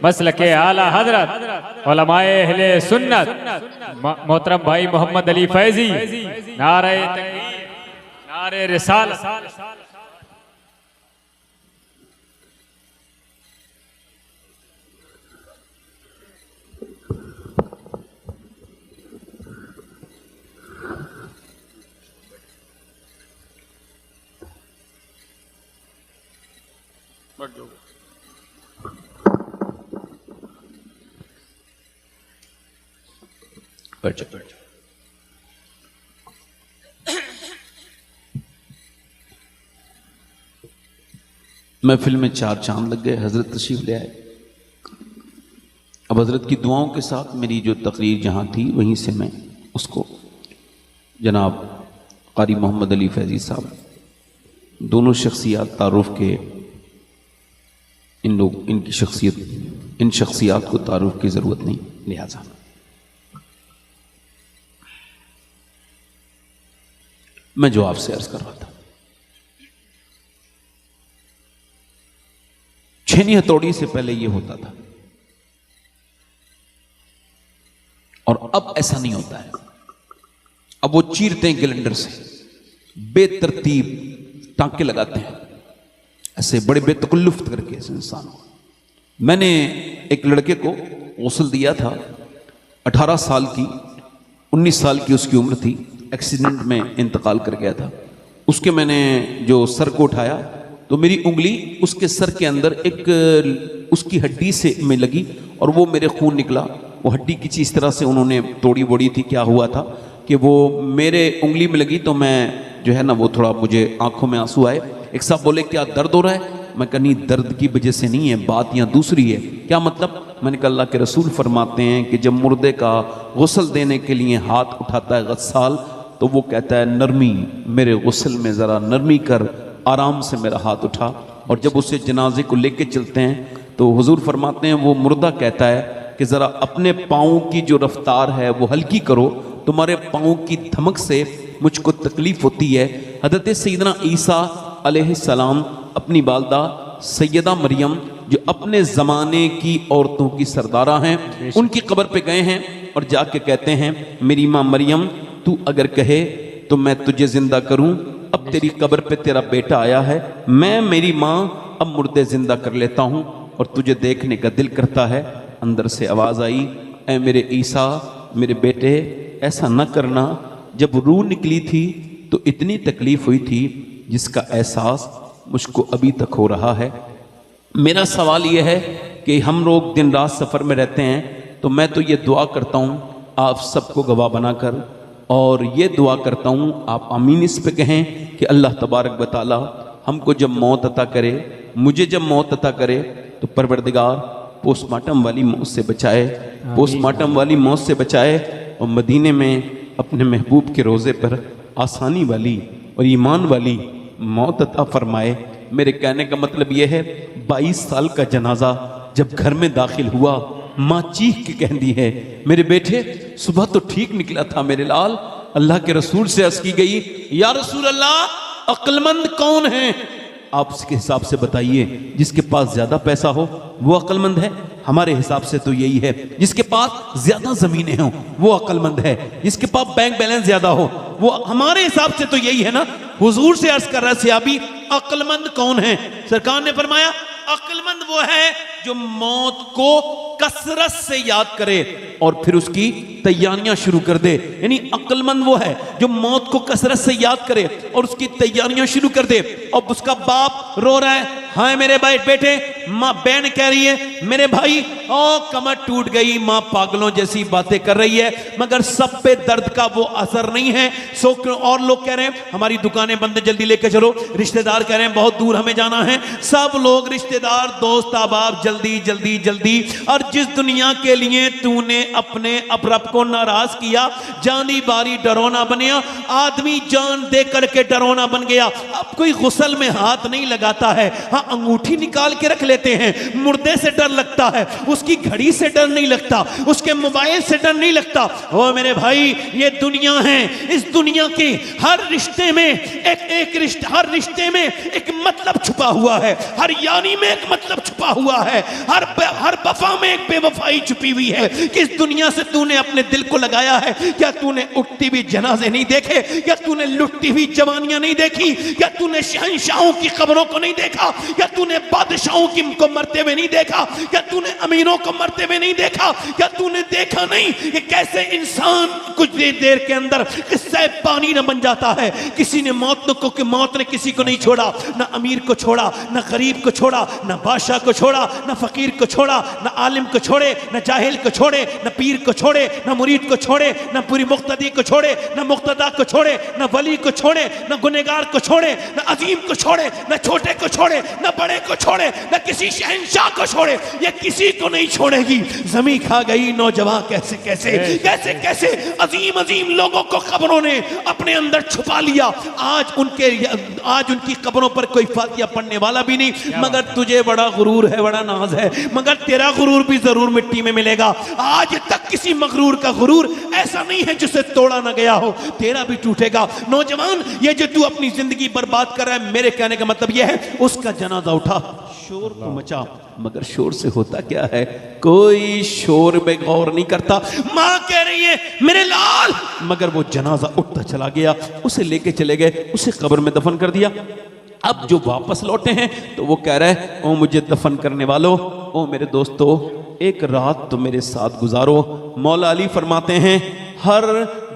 [SPEAKER 2] मसलके आला हजरत उलमाए अहले सुन्नत मोहतरम भाई मोहम्मद अली फैजी, नारे तकबीर, नारे रिसालत।
[SPEAKER 1] महफिल में 4 चांद लग गए, हजरत तशरीफ ले आए। अब हजरत की दुआओं के साथ मेरी जो तकरीर जहाँ थी वहीं से मैं उसको जनाब कारी मोहम्मद अली फैजी साहब, दोनों शख्सियात तारुफ के, इन लोग इनकी शख्सियत, इन शख्सियात को तारुफ की ज़रूरत नहीं, लिहाजा मैं जो आपसे अर्ज कर रहा था, छेनी हथौड़ी से पहले ये होता था और अब ऐसा नहीं होता है। अब वो चीरते हैं गिलेंडर से, बेतरतीब टांके लगाते हैं, ऐसे बड़े बेतकल्लुफ करके इस इंसान को। मैंने एक लड़के को गुस्ल दिया था, 18 साल की, 19 साल की उसकी उम्र थी, एक्सीडेंट में इंतकाल कर गया था। उसके मैंने जो सर को उठाया तो मेरी उंगली उसके सर के अंदर एक उसकी हड्डी से में लगी और वो मेरे खून निकला। वो हड्डी किसी इस तरह से उन्होंने तोड़ी बोड़ी थी, क्या हुआ था कि वो मेरे उंगली में लगी तो मैं जो है ना वो थोड़ा, मुझे आंखों में आंसू आए। एक साहब बोले क्या दर्द हो रहा है? मैं कहा नहीं, दर्द की वजह से नहीं है, बात यहाँ दूसरी है। क्या मतलब? मैंने कहा अल्लाह के रसूल फरमाते हैं कि जब मुर्दे का गुस्ल देने के लिए हाथ उठाता है गस्साल, तो वो कहता है नरमी, मेरे गुस्ल में ज़रा नरमी कर, आराम से मेरा हाथ उठा। और जब उसे जनाजे को लेके चलते हैं तो हुजूर फरमाते हैं वो मुर्दा कहता है कि ज़रा अपने पाँव की जो रफ्तार है वो हल्की करो, तुम्हारे पाँव की धमक से मुझको तकलीफ़ होती है। हज़रत सैयदना ईसा अलैहिस्सलाम अपनी वालदा सैयदा मरियम जो अपने ज़माने की औरतों की सरदारा हैं, उनकी कब्र पे गए हैं और जाके कहते हैं मेरी माँ मरियम, तू अगर कहे तो मैं तुझे ज़िंदा करूँ,
[SPEAKER 3] तेरी कब्र पे तेरा बेटा आया है, मैं मेरी माँ अब मुर्दे जिंदा कर लेता हूँ और तुझे देखने का दिल करता है। अंदर से आवाज़ आई, ऐ मेरे ईसा मेरे बेटे ऐसा न करना। जब रूह निकली थी तो इतनी तकलीफ हुई थी जिसका एहसास मुझको अभी तक हो रहा है। मेरा सवाल यह है कि हम लोग दिन रात सफ़र में रहते हैं, तो मैं तो ये दुआ करता हूँ आप सबको गवाह बनाकर, और ये दुआ करता हूँ आप आमीन इस पे कहें कि अल्लाह तबारक व तआला हमको जब मौत अता करे, मुझे जब मौत अता करे तो परवरदिगार पोस्टमार्टम वाली मौत से बचाए, पोस्टमार्टम वाली मौत से बचाए, और मदीने में अपने महबूब के रोज़े पर आसानी वाली और ईमान वाली मौत अता फरमाए। मेरे कहने का मतलब यह है 22 साल का जनाजा जब घर में दाखिल हुआ, माँ चीख के कह दी है, मेरे बेटे सुबह तो ठीक निकला था मेरे लाल। अल्लाह के रसूल से अर्ज़ की गई, या रसूल अल्लाह अक्लमंद कौन है? आप इसके हिसाब से बताइए, जिसके पास ज्यादा पैसा हो वो अक्लमंद है? हमारे हिसाब से तो यही है, जिसके पास ज्यादा जमीनें हो वो अक्लमंद है, जिसके पास बैंक बैलेंस ज्यादा हो वो, हमारे हिसाब से तो यही है ना। हुजूर से अर्ज कर रहा है सहाबी, अक्लमंद कौन है? सरकार ने फरमाया अक्लमंद वो है जो मौत को कसरत से याद करे और फिर उसकी तैयारियां शुरू कर दे। यानी अक्लमंद वो है जो मौत को कसरत से याद करे और उसकी तैयारियां शुरू कर दे। और उसका बाप रो रहा है, हाय मेरे भाई बेटे, माँ बहन कह रही है मेरे भाई ओ कमर टूट गई, माँ पागलों जैसी बातें कर रही है, मगर सब पे दर्द का वो असर नहीं है। सो और लोग कह रहे हैं हमारी दुकानें बंद, जल्दी लेके चलो, रिश्तेदार कह रहे हैं बहुत दूर हमें जाना है, सब लोग रिश्तेदार दोस्त अहबाब जल्दी जल्दी जल्दी। और जिस दुनिया के लिए तूने अपने रब को नाराज किया, जानी बारी डरोना बनिया, आदमी जान दे करके डरोना बन गया। अब कोई गुस्ल में हाथ नहीं लगाता है, हाँ अंगूठी निकाल के रख लेते हैं। मुर्दे से डर लगता है, उसकी घड़ी से डर नहीं लगता, उसके मोबाइल से डर नहीं लगता। ओ मेरे भाई ये दुनिया है, इस दुनिया के हर रिश्ते में हर रिश्ते में एक मतलब छुपा हुआ है, हर यानी में एक मतलब छुपा हुआ है, हर वफा में एक बेवफाई छुपी हुई है। किस दुनिया से तूने अपने दिल को लगाया है? क्या तूने उठती हुई जनाजे नहीं देखे? क्या तूने लुटती हुई जवानियां नहीं देखी? क्या तूने शहंशाहों की कब्रों को नहीं देखा? क्या तूने बादशाहों को मरते हुए नहीं देखा? क्या तूने अमीरों को मरते हुए नहीं देखा? क्या तूने देखा नहीं कि कैसे इंसान कुछ देर के अंदर किस्सा पानी न बन जाता है? किसी ने मौत ने किसी को नहीं छोड़ा, ना अमीर को छोड़ा, ना गरीब को छोड़ा, ना बादशाह को छोड़ा, ना फकीर को छोड़ा, ना आलिम को छोड़े, ना जाहिल को छोड़े, ना पीर को छोड़े, ना मुरीद को छोड़े, ना पूरी मुक्तदी को छोड़े, ना मुक्तदा को छोड़े, ना वली को छोड़े, ना गुनहगार को छोड़े, ना अजीम को छोड़े, ना छोटे को छोड़े, ना बड़े को छोड़े, ना किसी शहंशाह को छोड़े। ये किसी को नहीं छोड़ेगी। जमीन खा गई नौजवान कैसे कैसे कैसे कैसे अजीम अजीम लोगों को कब्रों ने अपने अंदर छुपा लिया। आज उनकी कब्रों पर कोई फातिहा पढ़ने वाला भी नहीं। मगर तुझे बड़ा गुरूर है, बड़ा नाज है, मगर तेरा गुरूर भी जरूर मिट्टी में मिलेगा। आज तक किसी मगरूर का गुरूर ऐसा नहीं है जिसे तोड़ा ना गया हो, तेरा भी टूटेगा। नौजवान ये जो तू अपनी जिंदगी बर्बाद कर रहा है, मेरे कहने का मतलब यह है उसका जनाजा उठा, शोर को मचा, मगर शोर से होता क्या है? कोई शोर में गौर नहीं करता। मां कह रही है मेरे लाल, मगर वो जनाजा उठता चला गया, उसे लेके चले गए, उसे कब्र में दफन कर दिया। अब जो वापस लौटे हैं तो वो कह रहा है ओ मुझे दफन करने वालों, ओ मेरे दोस्तों, एक रात तो मेरे साथ गुजारो। मौला अली फरमाते हैं हर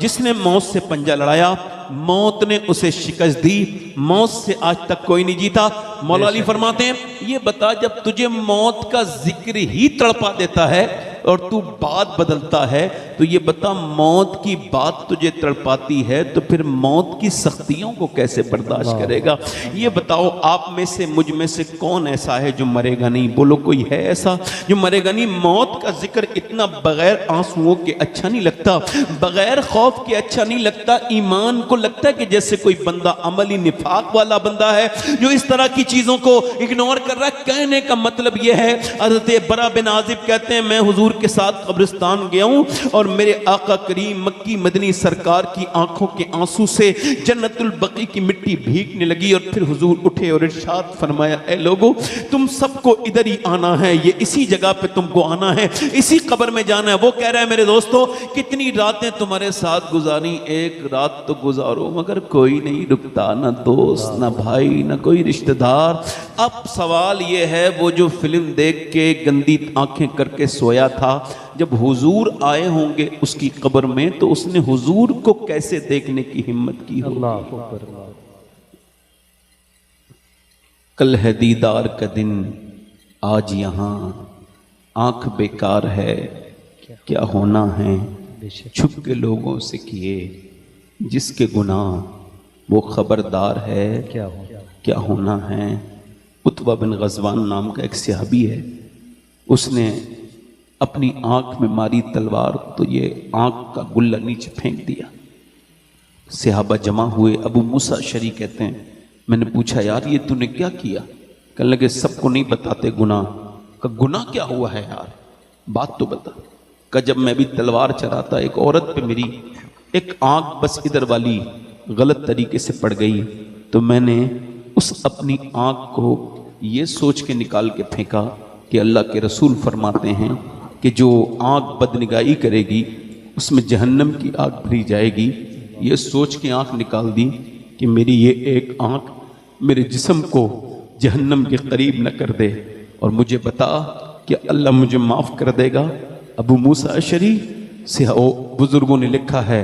[SPEAKER 3] जिसने मौत से पंजा लड़ाया, मौत ने उसे शिकस्त दी, मौत से आज तक कोई नहीं जीता। मौला अली फरमाते हैं ये बता, जब तुझे मौत का जिक्र ही तड़पा देता है और तू बात बदलता है, तो ये बता मौत की बात तुझे तड़पाती है तो फिर मौत की सख्तियों को कैसे बर्दाश्त करेगा? ये बताओ आप में से मुझ में से कौन ऐसा है जो मरेगा नहीं? बोलो कोई है ऐसा जो मरेगा नहीं? मौत का जिक्र इतना बगैर आंसुओं के अच्छा नहीं लगता, बगैर खौफ के अच्छा नहीं लगता। ईमान को लगता है कि जैसे कोई बंदा अमली निफाक वाला बंदा है जो इस तरह की चीजों को इग्नोर कर रहा है। कहने का मतलब यह है, हज़रत बरा बिन आज़िब कहते हैं मैं हुजूर हुजूर के साथ कब्रिस्तान गया हूं और मेरे आका करीम मक्की मदनी सरकार की आंखों के आंसू से जन्नतुल बकी की मिट्टी भीगने लगी। और फिर हुजूर उठे और इरशाद फरमाया, ए लोगो तुम सबको इधर ही आना है, ये इसी जगह पे तुमको आना है, इसी कब्र में जाना है। वो कह रहा है, मेरे दोस्तों कितनी रातें तुम्हारे साथ गुजारी, एक रात तो गुजारो, मगर कोई नहीं रुकता, ना दोस्त ना भाई ना कोई रिश्तेदार। अब सवाल ये है, वो जो फिल्म देख के गंदी आंखें करके सोया था, जब हुजूर आए होंगे उसकी कब्र में तो उसने हुजूर को कैसे देखने की हिम्मत की हो। कल है दीदार का दिन, आज यहाँ आंख बेकार है, क्या होना है छुप के लोगों से किए, जिसके गुनाह वो खबरदार है, क्या होना है। उत्बा बिन गजवान नाम का एक सहाबी है, उसने अपनी आंख में मारी तलवार तो ये आंख का गुल्ला नीचे फेंक दिया। सहाबा जमा हुए, अबू मूसा शरी कहते हैं, मैंने पूछा यार ये तूने क्या किया? कहने लगे सबको नहीं बताते गुनाह। का गुनाह क्या हुआ है यार, बात तो बता। का जब मैं भी तलवार चलाता एक औरत पे मेरी एक आंख बस इधर वाली गलत तरीके से पड़ गई तो मैंने उस अपनी आंख को ये सोच के निकाल के फेंका कि अल्लाह के रसूल फरमाते हैं कि जो आंख बदनिगाही करेगी उसमें जहन्नम की आग भरी जाएगी। ये सोच के आंख निकाल दी कि मेरी ये एक आंख मेरे जिस्म को जहन्नम के करीब न कर दे, और मुझे बता कि अल्लाह मुझे माफ़ कर देगा। अबू मूसा अशरी से बुजुर्गों ने लिखा है,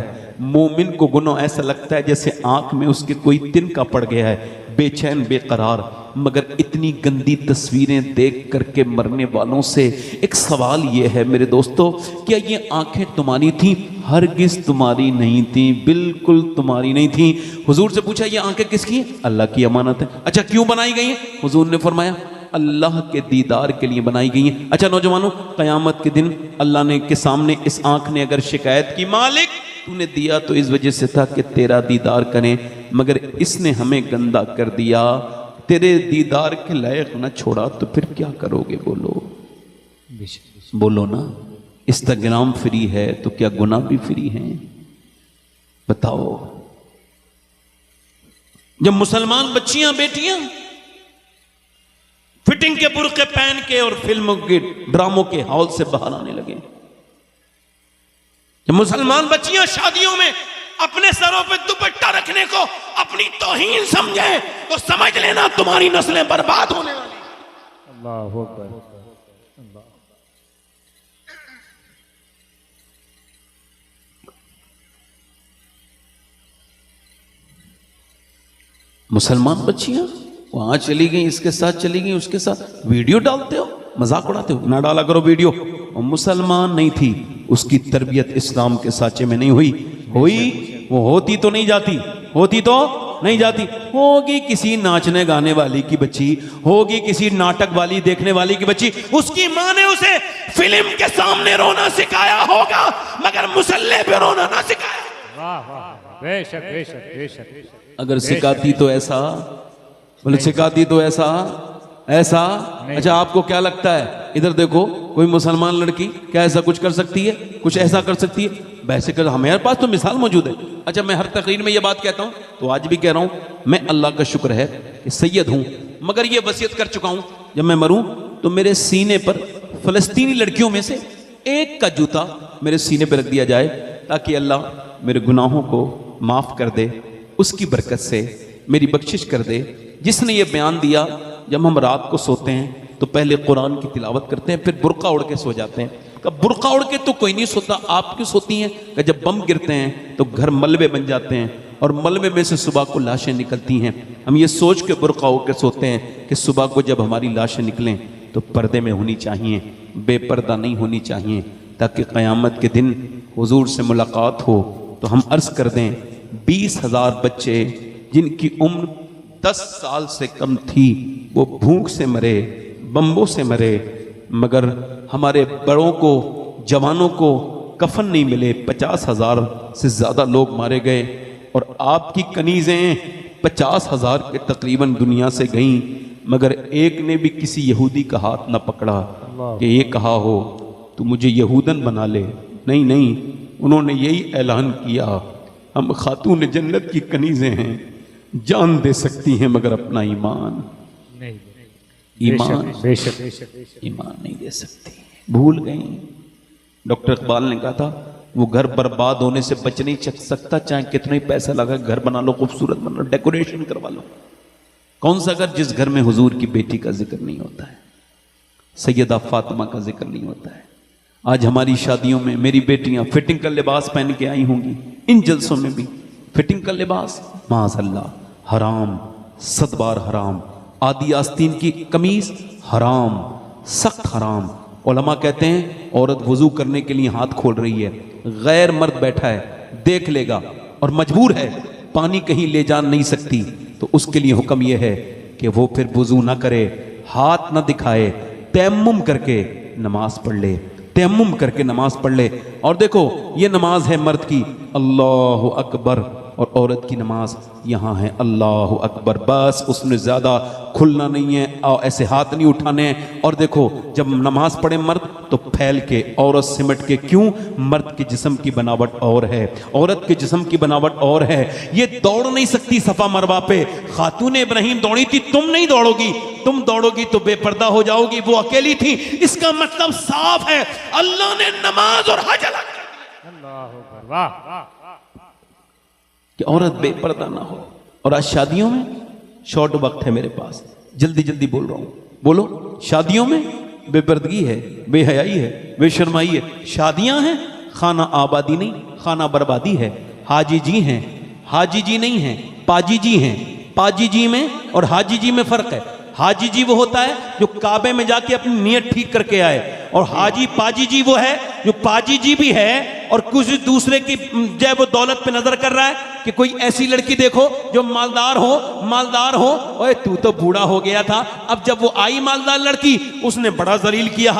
[SPEAKER 3] मोमिन को गुनाह ऐसा लगता है जैसे आंख में उसके कोई तिनका पड़ गया है, बेचैन बेकरार। मगर इतनी गंदी तस्वीरें देख करके मरने वालों से एक सवाल ये है मेरे दोस्तों, क्या ये आंखें तुम्हारी थी? हरगिज तुम्हारी नहीं थी, बिल्कुल तुम्हारी नहीं थी। हुजूर से पूछा ये आंखें किसकी? अल्लाह की अमानत है। अच्छा क्यों बनाई गई हैं? हुजूर ने फरमाया अल्लाह के दीदार के लिए बनाई गई हैं। अच्छा नौजवानों, क़यामत के दिन अल्लाह ने के सामने इस आंख ने अगर शिकायत की, मालिक तूने दिया तो इस वजह से था कि तेरा दीदार करें, मगर इसने हमें गंदा कर दिया, तेरे दीदार के लायक न छोड़ा, तो फिर क्या करोगे? बोलो ना। इंस्टाग्राम फ्री है तो क्या गुनाह भी फ्री हैं? बताओ। जब मुसलमान बच्चियां बेटियां फिटिंग के बुर्के पहन के और फिल्मों के ड्रामों के हॉल से बाहर आने लगे, जब मुसलमान बच्चियां शादियों में अपने सरों पे दुपट्टा रखने को अपनी तौहीन समझे तो समझ लेना तुम्हारी नस्लें बर्बाद होने वाली। अल्लाह अकबर। मुसलमान बच्चियां वहां चली गई, इसके साथ चली गई, उसके साथ वीडियो डालते हो, मजाक उड़ाते हो, ना डाला करो वीडियो। और मुसलमान नहीं थी, उसकी तरबियत इस्लाम के साचे में नहीं हुई। वो होती तो नहीं जाती, होती तो नहीं जाती, होगी किसी नाचने गाने वाली की बच्ची, होगी किसी नाटक वाली देखने वाली की बच्ची, उसकी माँ ने उसे फिल्म के सामने रोना सिखाया होगा, मगर मुसल्ले पे रोना ना सिखाया।
[SPEAKER 2] वाह वाह, बेशक बेशक बेशक।
[SPEAKER 3] अगर सिखाती तो ऐसा, बोले सिखाती तो ऐसा ऐसा। अच्छा आपको क्या लगता है, इधर देखो, कोई मुसलमान लड़की क्या ऐसा कुछ कर सकती है? कुछ ऐसा कर सकती है? वैसे कर, हमारे पास तो मिसाल मौजूद है। अच्छा मैं हर तकरीर में ये बात कहता हूँ, तो आज भी कह रहा हूँ, मैं अल्लाह का शुक्र है कि सैयद हूँ, मगर ये वसीयत कर चुका हूँ जब मैं मरूं तो मेरे सीने पर फलस्तीनी लड़कियों में से एक का जूता मेरे सीने पर रख दिया जाए, ताकि अल्लाह मेरे गुनाहों को माफ़ कर दे, उसकी बरकत से मेरी बख्शिश कर दे। जिसने ये बयान दिया, जब हम रात को सोते हैं तो पहले कुरान की तिलावत करते हैं, फिर बुर्का उड़ के सो जाते हैं। कब बुर्का उड़ के तो कोई नहीं सोता, आप क्यों सोती हैं? कि जब बम गिरते हैं तो घर मलबे बन जाते हैं और मलबे में से सुबह को लाशें निकलती हैं। हम ये सोच के बुर्का उड़ के सोते हैं कि सुबह को जब हमारी लाशें निकलें तो पर्दे में होनी चाहिए, बेपर्दा नहीं होनी चाहिए, ताकि क़यामत के दिन हुजूर से मुलाकात हो तो हम अर्ज़ कर दें 20,000 बच्चे जिनकी उम्र 10 साल से कम थी वो भूख से मरे, बम्बों से मरे, मगर हमारे बड़ों को, जवानों को कफन नहीं मिले। 50,000 से ज़्यादा लोग मारे गए और आपकी कनीज़ें 50,000 के तकरीबन दुनिया से गईं, मगर एक ने भी किसी यहूदी का हाथ न पकड़ा कि ये कहा हो तू मुझे यहूदन बना ले। नहीं नहीं, उन्होंने यही ऐलान किया, हम खातून जन्नत की कनीज़ें हैं, जान दे सकती हैं मगर अपना ईमान ईमान ईमान नहीं दे सकती। भूल गई। डॉक्टर इकबाल ने कहा था वो घर बर्बाद होने से बच नहीं सकता, चाहे कितना ही पैसा लगा, घर बना लो, खूबसूरत बना लो, डेकोरेशन करवा लो। कौन सा घर जिस घर में हुजूर की बेटी का जिक्र नहीं होता है, सैयदा फातिमा का जिक्र नहीं होता है। आज हमारी शादियों में मेरी बेटियां फिटिंग का लिबास पहन के आई होंगी, इन जलसों में भी फिटिंग का लिबास, माज़अल्लाह, हराम, 7 बार हराम। आदि आस्तीन की कमीज हराम, सख्त हराम। उलमा कहते हैं औरत वुजू करने के लिए हाथ खोल रही है, गैर मर्द बैठा है, देख लेगा और मजबूर है, पानी कहीं ले जा नहीं सकती, तो उसके लिए हुक्म यह है कि वो फिर वुजू ना करे, हाथ ना दिखाए, तयम्मुम करके नमाज पढ़ ले, तयम्मुम करके नमाज पढ़ ले। और देखो ये नमाज है मर्द की अल्लाहु अकबर, और औरत की नमाज यहाँ है अल्लाहु अकबर। बस उसमें ज़्यादा खुलना नहीं है और ऐसे हाथ नहीं उठाने हैं। और देखो जब नमाज पढ़े मर्द तो फैल के, औरत सिमट के। क्यों? मर्द के जिस्म की बनावट और है, औरत के जिस्म की बनावट और है। ये दौड़ नहीं सकती सफ़ा मरवा पे। खातून इब्राहिम दौड़ी थी, तुम नहीं दौड़ोगी, तुम दौड़ोगी तो बेपर्दा हो जाओगी, वो अकेली थी। इसका मतलब साफ है, अल्लाह ने नमाज और हज अलग कर दिया कि औरत बेपर्दा ना हो। और आज शादियों में, शॉर्ट वक्त है मेरे पास, जल्दी जल्दी बोल रहा हूं, बोलो। शादियों में बेपर्दगी है, बेहयाई है, बेशर्माई है। शादियां हैं, खाना आबादी नहीं, खाना बर्बादी है। हाजी जी हैं, हाजी जी नहीं हैं, पाजी जी हैं। पाजी जी में और हाजी जी में फर्क है। हाजी जी वो होता है जो काबे में जाके अपनी नियत ठीक करके आए, और हाजी पाजी जी वो है जो पाजी जी भी है और कुछ दूसरे की जय वो दौलत पे नजर कर रहा है कि कोई ऐसी लड़की देखो जो मालदार हो। ओए तू तो बूढ़ा हो गया था, अब जब वो आई मालदार लड़की, उसने बड़ा जलील किया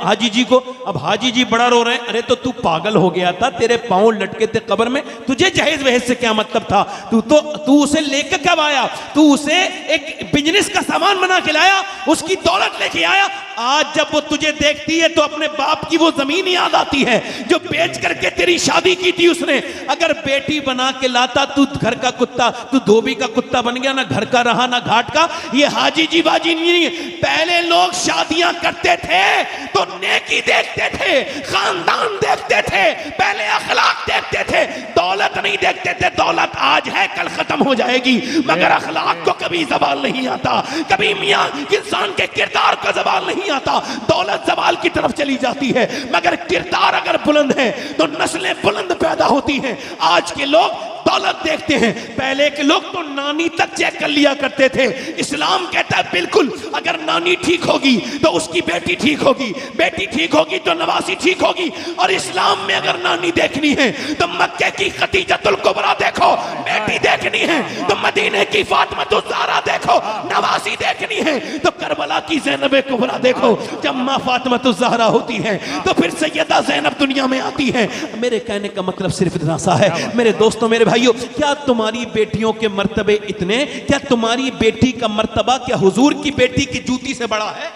[SPEAKER 3] हाजी जी को। अब हाजी जी बड़ा रो रहे हैं, अरे तो तू पागल हो गया था, तेरे पांव लटके थे कब्र में, तुझे जहेज वहेज से क्या मतलब था? तू उसे लेकर कब आया? तू उसे एक बिजनेस का सामान बना के लाया, उसकी दौलत लेके आया। आज जब वो तुझे देखती है तो अपने बाप की वो जमीन याद आती है जो बेच करके तेरी शादी की थी उसने। अगर बेटी बना के लाता, तू घर का कुत्ता, तू धोबी का कुत्ता बन गया, ना घर का रहा ना घाट का। ये हाजी जी बाजी नहीं है। पहले लोग शादियां करते थे तो नेकी देखते थे, खानदान देखते थे, पहले अखलाक देखते थे, दौलत नहीं देखते थे। दौलत आज है कल खत्म हो जाएगी, मगर अखलाक को कभी ज़वाल नहीं आता, कभी मियां इंसान के किरदार का ज़वाल नहीं आता। दौलत ज़वाल की तरफ चली जाती है, मगर किरदार अगर बुलंद है तो नस्लें बुलंद पैदा होती हैं। आज के लोग दौलत देखते हैं, पहले के लोग तो नानी तक चेक कर लिया करते थे। इस्लाम कहता है बिल्कुल, अगर नानी ठीक होगी तो उसकी बेटी ठीक होगी, बेटी ठीक होगी तो नवासी ठीक होगी। और इस्लाम में अगर नानी देखनी है तो मक्के की खदीजतुल कुबरा देखो, बेटी देखनी है तो मदीने की फातिमा ज़हरा देखो, नवासी देखनी है तो करबला की ज़ैनब कुबरा देखो। जब माँ फातिमा ज़हरा होती है तो फिर सैयदा ज़ैनब दुनिया में आती है। मेरे कहने का मतलब सिर्फ इतना सा है मेरे दोस्तों, मेरे भाइयों, क्या तुम्हारी बेटियों के मर्तबे इतने? क्या तुम्हारी बेटी का मर्तबा क्या हुजूर की बेटी की जूती से बड़ा है?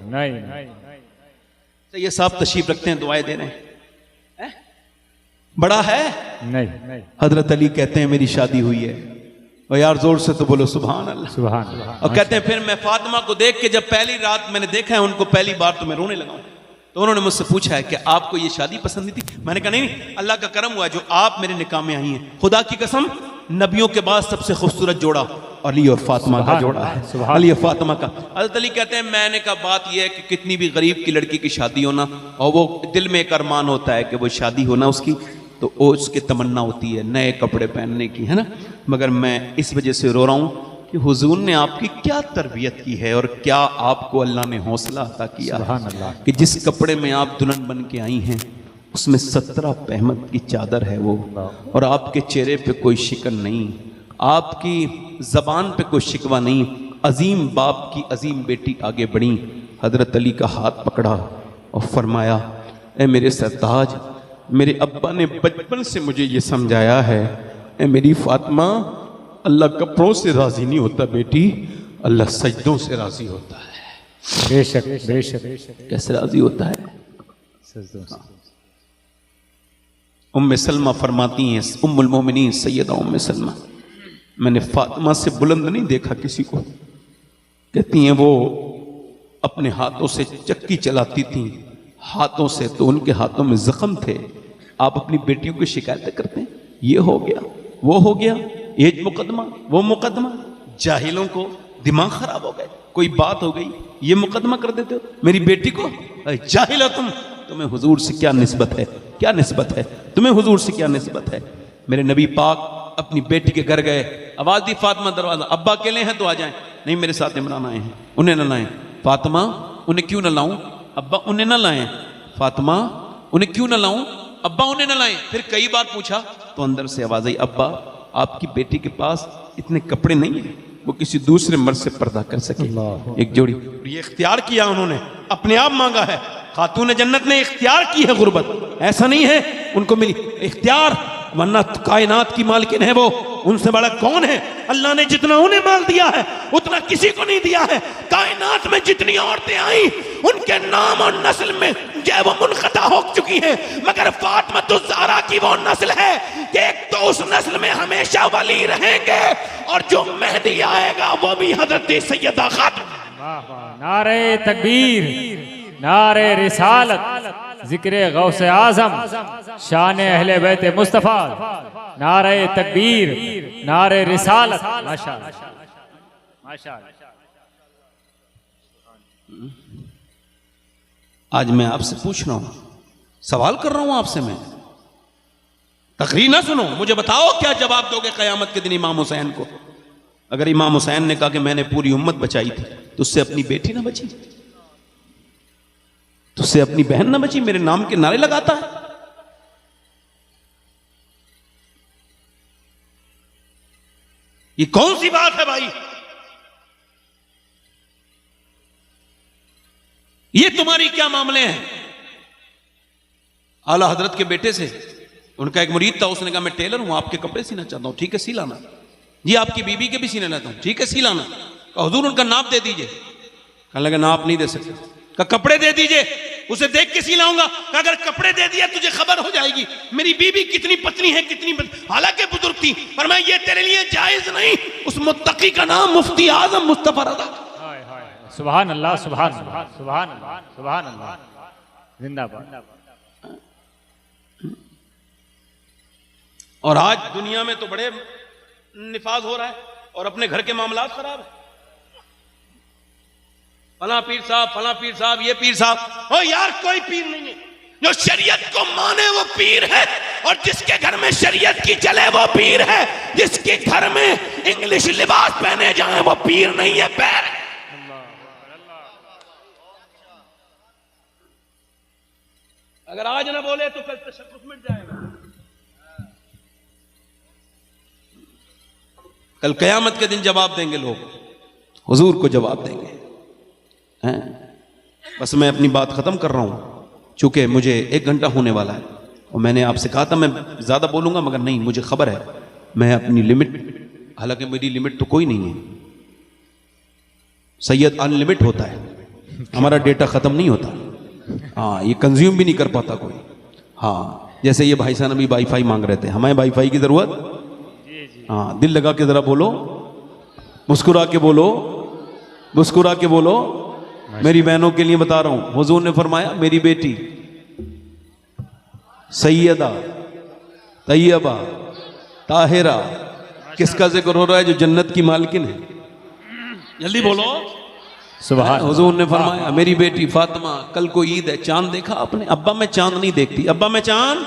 [SPEAKER 2] नहीं।
[SPEAKER 3] तो ये साहब तशरीफ रखते हैं, दुआएं दे रहे हैं, बड़ा है?
[SPEAKER 2] नहीं।
[SPEAKER 3] हजरत अली कहते हैं मेरी शादी हुई है, और यार जोर से तो बोलो सुभान अल्लाह।
[SPEAKER 2] सुभान अल्लाह।
[SPEAKER 3] और कहते हैं फिर मैं फातिमा को देख के, जब पहली रात मैंने देखा है उनको पहली बार, तो मैं रोने लगा। तो उन्होंने मुझसे पूछा है कि आपको ये शादी पसंद थी? मैंने कहा नहीं, अल्लाह का करम हुआ जो आप मेरे निकाह में आई हैं। खुदा की कसम, नबियों के बाद सबसे खूबसूरत जोड़ा अली और फातिमा का जोड़ा है, अली और फातिमा का। हज़रत अली कहते हैं मैंने कहा बात यह है कि कितनी भी गरीब की लड़की की शादी होना, और वो दिल में एक अरमान होता है कि वो शादी होना उसकी, तो वो उसकी तमन्ना होती है नए कपड़े पहनने की, है ना। मगर मैं इस वजह से रो रहा हूँ कि हुजूर ने आपकी क्या तरबियत की है और क्या आपको अल्लाह ने हौसला अता किया है कि जिस कपड़े में आप दुल्हन बन के आई हैं उसमें 17 पहमत की चादर है वो, और आपके चेहरे पे कोई शिकन नहीं, आपकी ज़बान पे कोई शिकवा नहीं। अजीम बाप की अजीम बेटी आगे बढ़ी, हजरत अली का हाथ पकड़ा और फरमाया, ए मेरे सरताज, मेरे अब्बा ने बचपन से मुझे ये समझाया है, ए मेरी फातिमा, अल्लाह कपड़ों से राजी नहीं होता बेटी, अल्लाह सजदों से राजी होता है।
[SPEAKER 2] बेशक।
[SPEAKER 3] कैसे राजी होता है? उम्मे सलमा फरमाती हैं, उम्मुल मोमिनीन सैयदा उम्मे सलमा, मैंने फातिमा से बुलंद नहीं देखा किसी को। कहती हैं वो अपने हाथों से चक्की चलाती थी, हाथों से, तो उनके हाथों में जख्म थे। आप अपनी बेटियों की शिकायतें करते हैं, ये हो गया वो हो गया, एज मुकदमा वो मुकदमा। जाहिलों को दिमाग खराब हो गए, कोई बात हो गई ये मुकदमा कर देते हो मेरी बेटी को। जाहिल हो तुम, तुम्हें हुजूर से क्या निस्बत है, क्या निस्बत है, तुम्हें हुजूर से क्या निस्बत है। मेरे नबी पाक अपनी बेटी के घर गए, आवाज दी फातिमा दरवाजा, अब्बा अकेले हैं तो आ जाएं। नहीं मेरे साथ इमरान आए हैं, उन्हें न लाएं। फातिमा उन्हें क्यों न लाऊं, अब्बा उन्हें न लाएं। फातिमा उन्हें क्यों न लाऊं, अब्बा उन्हें न लाएं। फिर कई बार पूछा तो अंदर से आवाज आई, अब्बा आपकी बेटी के पास इतने कपड़े नहीं है वो किसी दूसरे मर्द से पर्दा कर सके। एक जोड़ी, ये इख्तियार किया उन्होंने, अपने आप मांगा है। खातून जन्नत ने इख्तियार की है गुर्बत, ऐसा नहीं है उनको मिली इख्तियार, वरना कायनात की मालिकिन है वो, उनसे बड़ा कौन है। अल्लाह ने जितना उन्हें माल दिया है उतना किसी को नहीं दिया है। कायनात में जितनी औरतें आई उनके नाम और नस्ल में जो वो मुनक़ता हो चुकी हैं, मगर फातिमा ज़हरा की वो नस्ल है कि एक तो उस नस्ल में हमेशा वली रहेंगे और जो मेहदी आएगा वो भी हजरत सैयदा खातून।
[SPEAKER 2] नारे तकबीर, नारे रिसालत, जिक्रे गौसे आजम, शान अहले बैत मुस्तफा, नारे तकबीर, नारे रिसालत। माशाअल्लाह माशाअल्लाह।
[SPEAKER 3] आज मैं आपसे पूछ रहा हूं, सवाल कर रहा हूं आपसे, मैं तकरीर ना सुनो, मुझे बताओ क्या जवाब दोगे कयामत के दिन इमाम हुसैन को। अगर इमाम हुसैन ने कहा कि मैंने पूरी उम्मत बचाई थी, तो उससे अपनी बेटी ना बची, तो उससे अपनी बहन ना बची, मेरे नाम के नारे लगाता है। ये कौन सी बात है भाई, ये तुम्हारी क्या मामले हैं। आला हजरत के बेटे से, उनका एक मुरीद था, उसने कहा मैं टेलर हूं, आपके कपड़े सीना चाहता हूं, ठीक है सी लाना। जी आपकी बीबी के भी सीने लाता हूं, ठीक है सी लाना। हुजूर उनका नाप दे दीजिए। कहने लगा नाप नहीं दे सकते। कहा कपड़े दे दीजिए, उसे देख के सिलाऊंगा। अगर कपड़े दे दिया तुझे खबर हो जाएगी मेरी बीबी कितनी पतली है, कितनी हालांकि बुजुर्ग थी, पर मैं ये तेरे लिए जायज नहीं। उस मुत्तकी का नाम मुफ्ती आजम मुस्तफा रज़ा।
[SPEAKER 2] सुभान अल्लाह, सुभान अल्लाह, सुभान अल्लाह, सुभान अल्लाह, जिंदाबाद।
[SPEAKER 3] और आज दुनिया में तो बड़े निफाज हो रहा है और अपने घर के मामलात खराब है। फला पीर साहब, ये पीर साहब। ओ यार कोई पीर नहीं है, जो शरीयत को माने वो पीर है, और जिसके घर में शरीयत की चले वो पीर है। जिसके घर में इंग्लिश लिबास पहने जाए वो पीर नहीं है, पैर। अगर आज ना बोले तो कल तशक्कुस मिट जाएगा। कल कयामत के दिन जवाब देंगे लोग, हुजूर को जवाब देंगे। हैं? बस मैं अपनी बात खत्म कर रहा हूं, चूंकि मुझे 1 घंटा होने वाला है और मैंने आपसे कहा था मैं ज्यादा बोलूंगा, मगर नहीं, मुझे खबर है मैं अपनी लिमिट, हालांकि मेरी लिमिट तो कोई नहीं है, सैयद अनलिमिट होता है, हमारा डेटा खत्म नहीं होता। हाँ, ये कंज्यूम भी नहीं कर पाता कोई। हाँ, जैसे ये भाई साहब अभी वाईफाई मांग रहे थे, हमें वाईफाई की जरूरत। हाँ, दिल लगा के जरा बोलो, मुस्कुरा के बोलो, मुस्कुरा के बोलो। मेरी बहनों के लिए बता रहा हूं, हुजूर ने फरमाया मेरी बेटी सैयदा तैयबा ताहिरा, किसका जिक्र हो रहा है? जो जन्नत की मालकिन है। जल्दी बोलो सुभान। हुजूर ने फरमाया मेरी बेटी फातिमा, कल को ईद है, चांद देखा आपने? अब्बा मैं चांद नहीं देखती। अब्बा मैं चांद,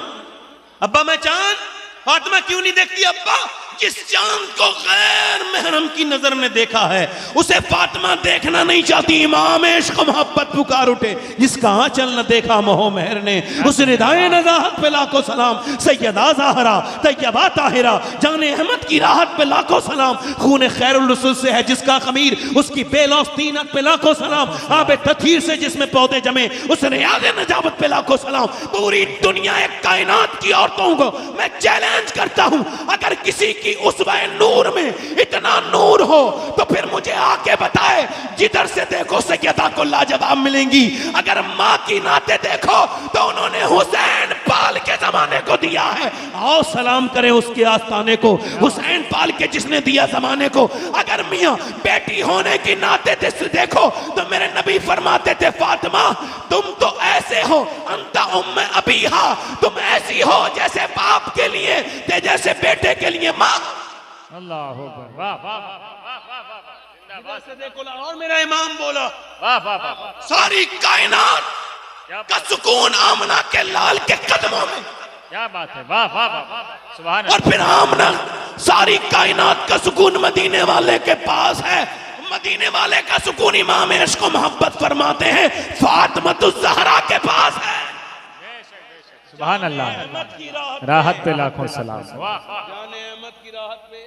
[SPEAKER 3] अब्बा मैं चांद। फातिमा क्यों नहीं देखती? अब्बा जिस चांद को गैर महरम की नजर ने देखा है उसे फातिमा देखना नहीं चाहती। इमाम इश्क मोहब्बत पुकार उठे, जिसका आंचल न देखा मोह मेहर ने, उस रिदाए नज़ाहत पे लाखों सलाम। सैयदा ज़हरा तैयबा ताहिरा जाने अहमद की राहत पे लाखों सलाम। खून खैरुल रसूल से है जिसका खमीर, उसकी बेलौस तीनत पे लाखों सलाम। आबे तथीर से जिसमें पौधे जमे, उस रियाज़ नजावत पे लाखों सलाम। पूरी दुनिया एक कायनात की औरतों को मैं चैलेंज करता हूं, अगर किसी की की उसवा नूर में इतना नूर हो तो फिर मुझे आके बताए, जिधर से देखो सैयदा को लाजवाब मिलेंगी। अगर माँ की नाते देखो तो उन्होंने हुसैन पाल के जमाने को दिया है। आओ सलाम करें उसके आस्थाने को, हुसैन पाल के जिसने दिया जमाने को। अगर मियाँ बेटी होने की नाते से देखो तो मेरे नबी फरमाते थे, फातिमा तुम तो ऐसे हो, अंता उम्मे अबीहा, तुम ऐसी हो जैसे बाप के लिए ते जैसे बेटे के लिए माँ।
[SPEAKER 2] अल्लाह अकबर, वाह वाह वाह,
[SPEAKER 3] से देखो और मेरा इमाम बोला,
[SPEAKER 2] वाह वाह वाह,
[SPEAKER 3] सारी कायनात का सुकून आमना के लाल के कदमों में।
[SPEAKER 2] क्या बात है, वाह वाह वाह, सुभान
[SPEAKER 3] और फिर आमना सारी कायनात का सुकून मदीने वाले के पास है। मदीने वाले का सुकून इमाम इश्क व मोहब्बत फरमाते हैं फातिमतुज़ ज़हरा के पास है।
[SPEAKER 2] सुभान अल्लाह, राहत पे लाखों सलाम।
[SPEAKER 3] जाने अहमद की राहत पे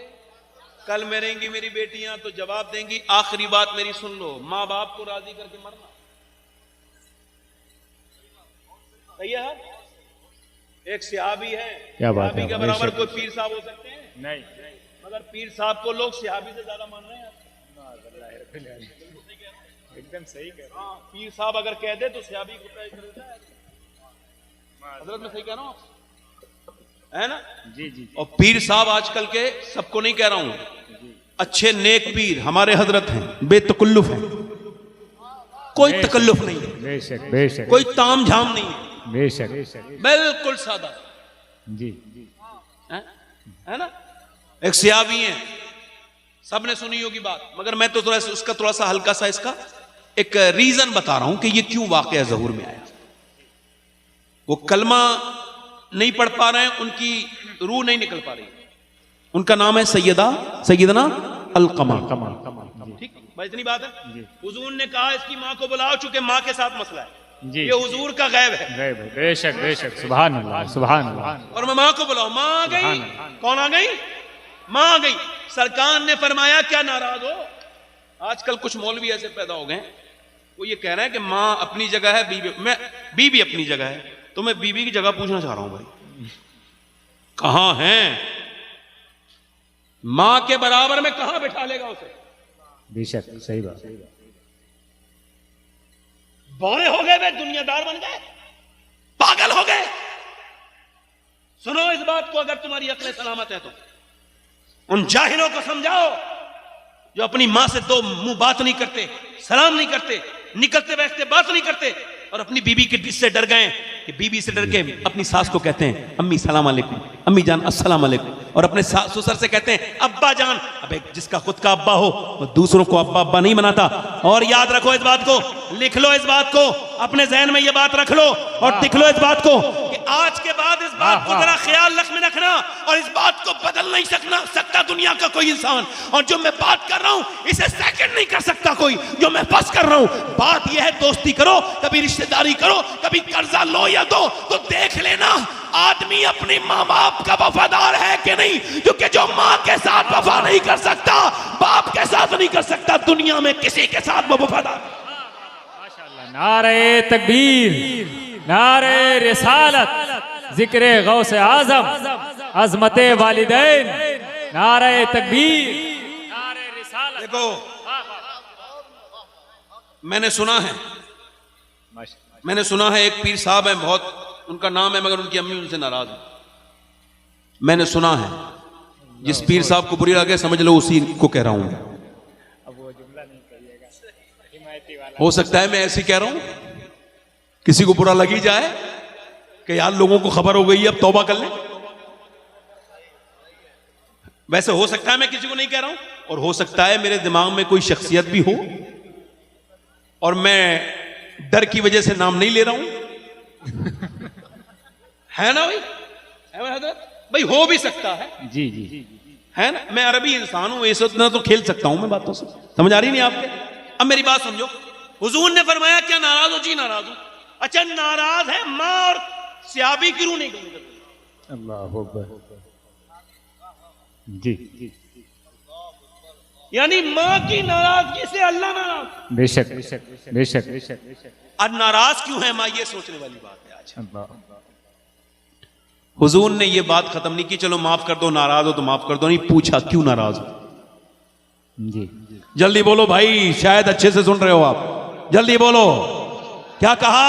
[SPEAKER 3] कल मरेंगी मेरी बेटियां तो जवाब देंगी, आखिरी बात मेरी सुन लो, माँ बाप को राजी करके मरना सही है। एक सियाबी है,
[SPEAKER 2] क्या बात है,
[SPEAKER 3] सियाबी के बराबर कोई पीर साहब हो सकते हैं?
[SPEAKER 2] नहीं,
[SPEAKER 3] मगर पीर साहब को लोग सियाबी से ज्यादा मान रहे हैं।
[SPEAKER 2] एकदम सही कह रहे हैं।
[SPEAKER 3] हाँ, पीर साहब अगर कह दे तो सियाबी को तय कर देता है। हजरत मैं सही कह रहा हूँ है ना?
[SPEAKER 2] जी जी।
[SPEAKER 3] और पीर साहब आजकल के सबको नहीं कह रहा हूं, अच्छे नेक पीर हमारे हजरत हैं, बेतकल्लुफ हैं, कोई तकल्लुफ नहीं है,
[SPEAKER 2] बेशक बेशक,
[SPEAKER 3] कोई ताम झाम नहीं है,
[SPEAKER 2] बेशक,
[SPEAKER 3] बिल्कुल सादा
[SPEAKER 2] जी
[SPEAKER 3] है ना। एक सियाबी है, सबने सुनी होगी बात, मगर मैं तो थोड़ा उसका थोड़ा सा हल्का सा इसका एक रीजन बता रहा हूं कि ये क्यों वाकया ज़हूर में आया। वो कलमा नहीं पढ़ पा रहे हैं, उनकी रूह नहीं निकल पा रही। उनका नाम है सैयदना अलकमा। ठीक, बस इतनी बात है। हुजूर ने कहा इसकी माँ को बुलाओ, चूंकि माँ के साथ मसला है,
[SPEAKER 2] जी,
[SPEAKER 3] ये हुजूर का गैब है।
[SPEAKER 2] बेशक बेशक, सुभान अल्लाह सुभान अल्लाह।
[SPEAKER 3] और मैं माँ को बुलाओ, माँ आ गई। कौन आ गई? माँ आ गई। सरकार ने फरमाया क्या नाराज हो? आजकल कुछ मौलवी ऐसे पैदा हो गए, वो ये कह रहे हैं कि माँ अपनी जगह है, बीबी अपनी जगह है। तो मैं बीबी की जगह पूछना चाह रहा हूं भाई, कहां है? मां के बराबर में कहां बिठा लेगा उसे?
[SPEAKER 2] बेशक सही बात।
[SPEAKER 3] बौरे हो गए वे, दुनियादार बन गए, पागल हो गए। सुनो इस बात को, अगर तुम्हारी अक्ल सलामत है तो उन जाहिलों को समझाओ जो अपनी मां से दो मुंह बात नहीं करते, सलाम नहीं करते, निकलते बैठते बात नहीं करते, और अपनी बीबी के से डर गए कि बीबी से डर के अपनी सास को कहते हैं अम्मी सलाम अलैकुम, अम्मी जान अस्सलाम अलैकुम, और अपने ससुर से कहते हैं अब्बा जान। अबे जिसका खुद का अब्बा हो वो दूसरों को अब्बा अब्बा नहीं बनाता। और याद रखो इस बात को, लिख लो इस बात को, अपने जहन में ये बात रख लो और लिख लो इस बात को कि आज के बाद इस बात को जरा ख्याल में रखना, और इस बात को बदल नहीं सकता दुनिया का कोई इंसान। और जो मैं बात कर रहा हूं इसे सेकंड नहीं कर सकता कोई, जो मैं बस कर रहा हूं। बात यह है, दोस्ती करो, कभी रिश्तेदारी करो, कभी कर्जा लो या दो, तो देख लेना आदमी अपने माँ बाप का वफादार है कि नहीं। क्योंकि जो माँ के साथ वफा नहीं कर सकता, बाप के साथ नहीं कर सकता, दुनिया में किसी के साथ वो वफादार।
[SPEAKER 2] माशाअल्लाह, नारे तकबीर, नारे रिसालत, जिक्र गौसे आजम, अजमते वालिदैन, नारे तकबीर, नारे रिसालत।
[SPEAKER 3] देखो मैंने सुना है एक पीर साहब है, बहुत उनका नाम है, मगर उनकी अम्मी उनसे नाराज है। मैंने सुना है, जिस पीर साहब को बुरी लगे समझ लो उसी को कह रहा हूं।
[SPEAKER 2] अब वो जुमला नहीं कहिएगा, हिमायती वाला।
[SPEAKER 3] हो सकता है मैं ऐसे ही कह रहा हूं, किसी को बुरा लगी जाए कि यार लोगों को खबर हो गई, अब तौबा कर ले। वैसे हो सकता है मैं किसी को नहीं कह रहा हूं, और हो सकता है मेरे दिमाग में कोई शख्सियत भी हो और मैं डर की वजह से नाम नहीं ले रहा हूं। है ना भाई? भाई हो भी सकता है,
[SPEAKER 2] जी जी
[SPEAKER 3] है ना। मैं अरबी इंसान हूं, इस इतना तो खेल सकता हूं मैं बातों से। समझ आ रही नहीं आपके? अब मेरी बात समझो, हुजूर ने फरमाया क्या नाराज हो? जी नाराज हूं। अच्छा नाराज है, मां और सियाबी की रूह नहीं गई।
[SPEAKER 2] अल्लाह अकबर, जी,
[SPEAKER 3] यानी मां की नाराजगी से अल्लाह नाराज।
[SPEAKER 2] बेशक बेशक बेशक बेशक।
[SPEAKER 3] अब नाराज क्यों है मां, ये सोचने वाली बात है आज। हुजूर ने ये बात खत्म नहीं की, चलो माफ कर दो, नाराज हो तो माफ कर दो, नहीं पूछा क्यों नाराज हो।
[SPEAKER 2] जी
[SPEAKER 3] जल्दी बोलो भाई, शायद अच्छे से सुन रहे हो आप, जल्दी बोलो क्या कहा।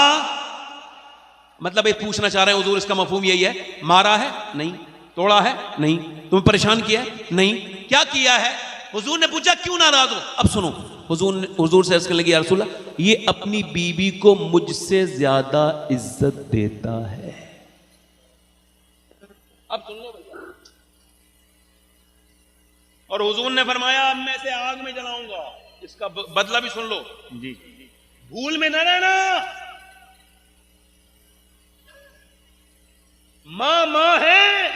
[SPEAKER 3] मतलब ये पूछना चाह रहे हैं हुजूर, इसका मफहूम यही है, मारा है नहीं, तोड़ा है नहीं, तुम्हें परेशान किया है नहीं, क्या किया है। हुजूर ने पूछा क्यों नाराज हो। अब सुनो, हुजूर से अर्ज करने लगी, या रसूल अल्लाह, ये अपनी बीवी को मुझसे ज्यादा इज्जत देता है। अब सुन लो भैया। और हुजूर ने फरमाया अब मैं इसे आग में जलाऊंगा, इसका बदला भी सुन लो।
[SPEAKER 2] जी
[SPEAKER 3] भूल में न रहना, मां मां है।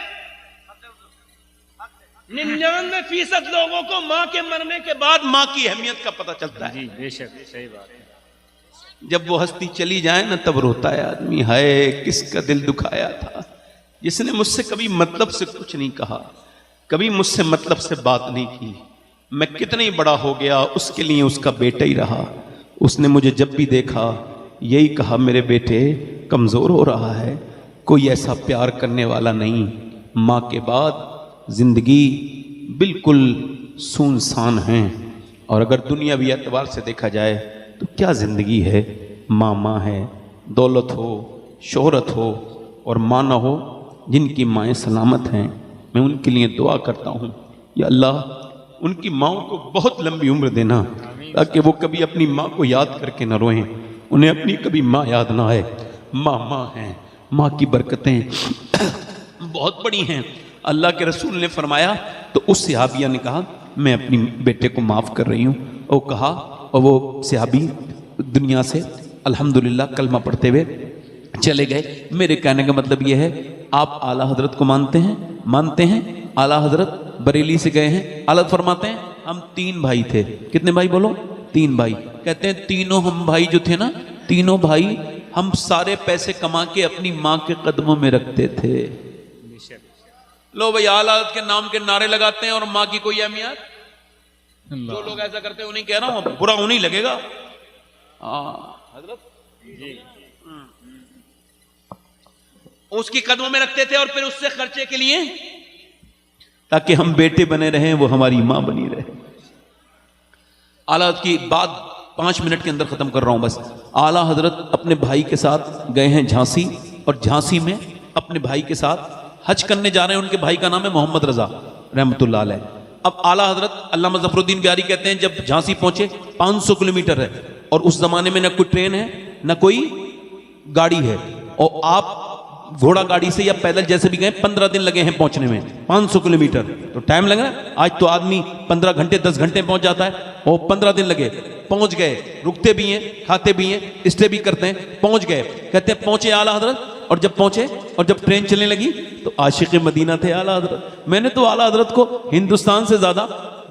[SPEAKER 3] 99% लोगों को मां के मरने के बाद मां की अहमियत का पता चलता है।
[SPEAKER 2] जी बेशक सही बात है।
[SPEAKER 3] जब वो हस्ती चली जाए ना, तब रोता है आदमी, हाय किसका दिल दुखाया था, जिसने मुझसे कभी मतलब से कुछ नहीं कहा, कभी मुझसे मतलब से बात नहीं की। मैं कितना ही बड़ा हो गया, उसके लिए उसका बेटा ही रहा। उसने मुझे जब भी देखा यही कहा, मेरे बेटे कमजोर हो रहा है, कोई ऐसा प्यार करने वाला नहीं। माँ के बाद जिंदगी बिल्कुल सुनसान है। और अगर दुनियावी एतबार से देखा जाए तो क्या ज़िंदगी है। माँ माँ है, दौलत हो, शोहरत हो, और माँ ना हो। जिनकी माएँ सलामत हैं, मैं उनके लिए दुआ करता हूँ, या अल्लाह उनकी माँओं को बहुत लंबी उम्र देना, ताकि वो कभी अपनी माँ को याद करके न रोएं, उन्हें अपनी कभी माँ याद ना आए। माँ माँ हैं, माँ की बरकतें बहुत बड़ी हैं। अल्लाह के रसूल ने फरमाया, तो उस सहाबिया ने कहा मैं अपनी बेटे को माफ़ कर रही हूँ। और कहा, और वो सहाबी दुनिया से अल्हम्दुलिल्लाह कलमा पढ़ते हुए चले गए। मेरे कहने का मतलब ये है, आप आला हजरत को मानते हैं। आला हजरत बरेली से गए हैं। आला फरमाते हैं हम 3 भाई थे। कितने भाई बोलो? 3 भाई। कहते हैं तीनों हम भाई जो थे ना, तीनों भाई हम सारे पैसे कमा के अपनी माँ के कदमों में रखते थे। लो भाई, आला हजरत के नाम के नारे लगाते हैं और माँ की कोई अहमियत। जो लोग ऐसा करते हैं उन्हें कह रहा हूं, बुरा उन्हें लगेगा। हजरत उसकी कदमों में रखते थे, और फिर उससे खर्चे के लिए, ताकि हम बेटे बने रहें, वो हमारी मां बनी रहे। आला हजरत की बात 5 मिनट के अंदर खत्म कर रहा हूं बस। आला हजरत अपने भाई के साथ गए हैं झांसी, और झांसी में अपने भाई के साथ हज करने जा रहे हैं। उनके भाई का नाम है मोहम्मद रजा रहमतुल्लाह अलैह। अब आला हजरत अल्लामा ज़फरुद्दीन बिहारी कहते हैं, जब झांसी पहुंचे 500 किलोमीटर है, और उस जमाने में न कोई ट्रेन है न कोई गाड़ी है, और आप घोड़ा गाड़ी से या पैदल जैसे भी गए 15 दिन लगे हैं पहुंचने में। 500 किलोमीटर तो टाइम लग रहा है। आज तो आदमी 15 घंटे 10 घंटे पहुंच जाता है, और 15 दिन लगे। पहुंच गए, रुकते भी हैं, खाते भी हैं, स्टे भी करते हैं। पहुंच गए, कहते हैं पहुंचे आला हजरत। और जब पहुंचे और जब ट्रेन चलने लगी तो आशिक मदीना थे आला हजरत। मैंने तो आला हजरत को हिंदुस्तान से ज्यादा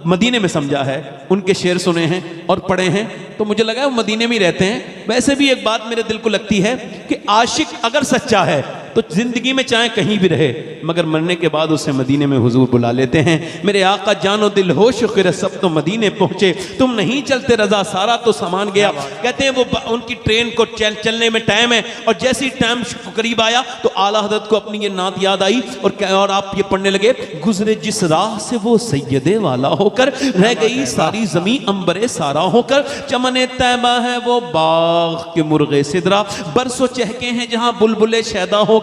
[SPEAKER 3] मदीने में समझा है। उनके शेर सुने हैं और पढ़े हैं, तो मुझे लगा वो मदीने में ही रहते हैं। वैसे भी एक बात मेरे दिल को लगती है कि आशिक अगर सच्चा है तो जिंदगी में चाहे कहीं भी रहे, मगर मरने के बाद उसे मदीने में हुजूर बुला लेते हैं। मेरे आका जानो दिल हो शुक्र सब तो मदीने पहुंचे, तुम नहीं चलते रजा सारा तो सामान गया। कहते हैं वो उनकी ट्रेन को चलने में टाइम है, और जैसे ही टाइम करीब आया तो आला हजरत को अपनी ये नात याद आई, और आप ये पढ़ने लगे, गुजरे जिस राह से वो सैयदे वाला होकर, रह गई सारी जमी अंबरे सारा होकर, चमने तैबा है वो बाग के मुर्गे सिदरा, बरसों चहके हैं जहां बुलबुले शैदा होकर,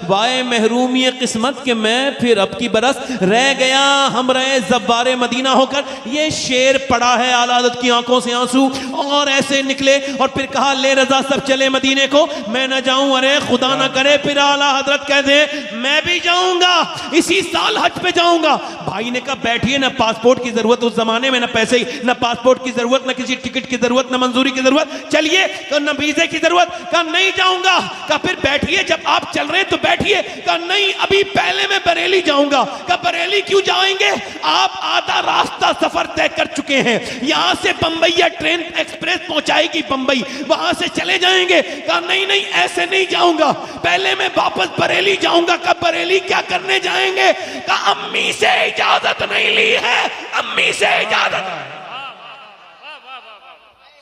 [SPEAKER 3] वाए महरूमी किस्मत के मैं फिर अब की बरस रह गया हम रहे जब्बारे मदीना होकर। ये शेर पड़ा है, आला हजरत की आंखों से आंसू और ऐसे निकले, और फिर कहा ले रजा सब चले मदीने को, मैं न जाऊं। अरे खुदा ना करे फिर आला हजरत कह दे मैं भी जाऊंगा, इसी साल हज पे जाऊंगा। भाई ने कहा बैठिए, ना पासपोर्ट की जरूरत उस जमाने में, ना पैसे, ना पासपोर्ट की जरूरत, ना किसी टिकट की जरूरत, ना मंजूरी की जरूरत, चलिए, ना वीजे की जरूरत। कहा नहीं जाऊंगा। कहा फिर बैठिए, जब आप चल रहे तो बैठिए। कहा नहीं, अभी पहले मैं बरेली जाऊंगा। कहा बरेली क्यों जाएंगे, आप आधा रास्ता सफर तय कर चुके हैं, यहां से बंबई या ट्रेन एक्सप्रेस पहुंचाएगी बंबई, वहां से चले जाएंगे। कहा नहीं नहीं ऐसे नहीं जाऊंगा, पहले मैं वापस बरेली जाऊंगा। कहा बरेली क्या करने जाएंगे। कहा अम्मी से इजाजत नहीं ली है, अम्मी से इजाजत।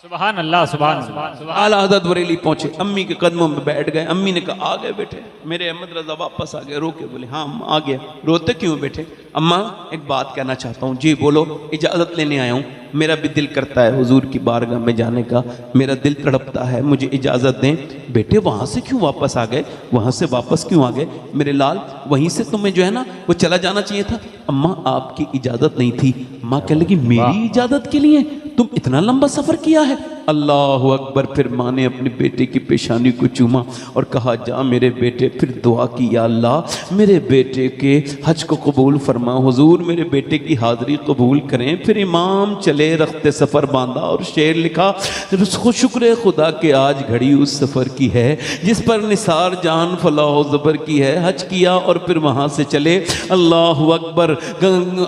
[SPEAKER 2] सुभान अल्लाह, सुभान अल्लाह।
[SPEAKER 3] आला हज़रत बरेली पहुंचे, अम्मी के कदमों में बैठ गए। अम्मी ने कहा आ गए बेटे। मेरे अहमद रजा वापस आ गए, रो के बोले हाँ आ गया। रोते क्यों बेटे? अम्मा एक बात कहना चाहता हूँ। जी बोलो। इजाज़त लेने आया हूँ, मेरा भी दिल करता है हुजूर की बारगाह में जाने का, मेरा दिल तड़पता है, मुझे इजाज़त दें। बेटे वहाँ से क्यों वापस आ गए? वहाँ से वापस क्यों आ गए मेरे लाल? वहीं से तुम्हें जो है ना वो चला जाना चाहिए था। अम्मा आपकी इजाज़त नहीं थी। माँ कह लगी मेरी इजाज़त के लिए तुम इतना लंबा सफ़र किया है? अल्लाह अकबर। फिर माँ ने अपने बेटे की पेशानी को चूमा और कहा जा मेरे बेटे। फिर दुआ की या अल्लाह मेरे बेटे के हज को कबूल फरमा, हुजूर मेरे बेटे की हाज़िरी कबूल करें। फिर इमाम चले, रखते सफ़र बांधा और शेर लिखा, शुक्र खुदा के आज घड़ी उस सफ़र की है जिस पर निसार जान फलाह ज़बर की है। हज किया और फिर वहाँ से चले। अल्लाह अकबर।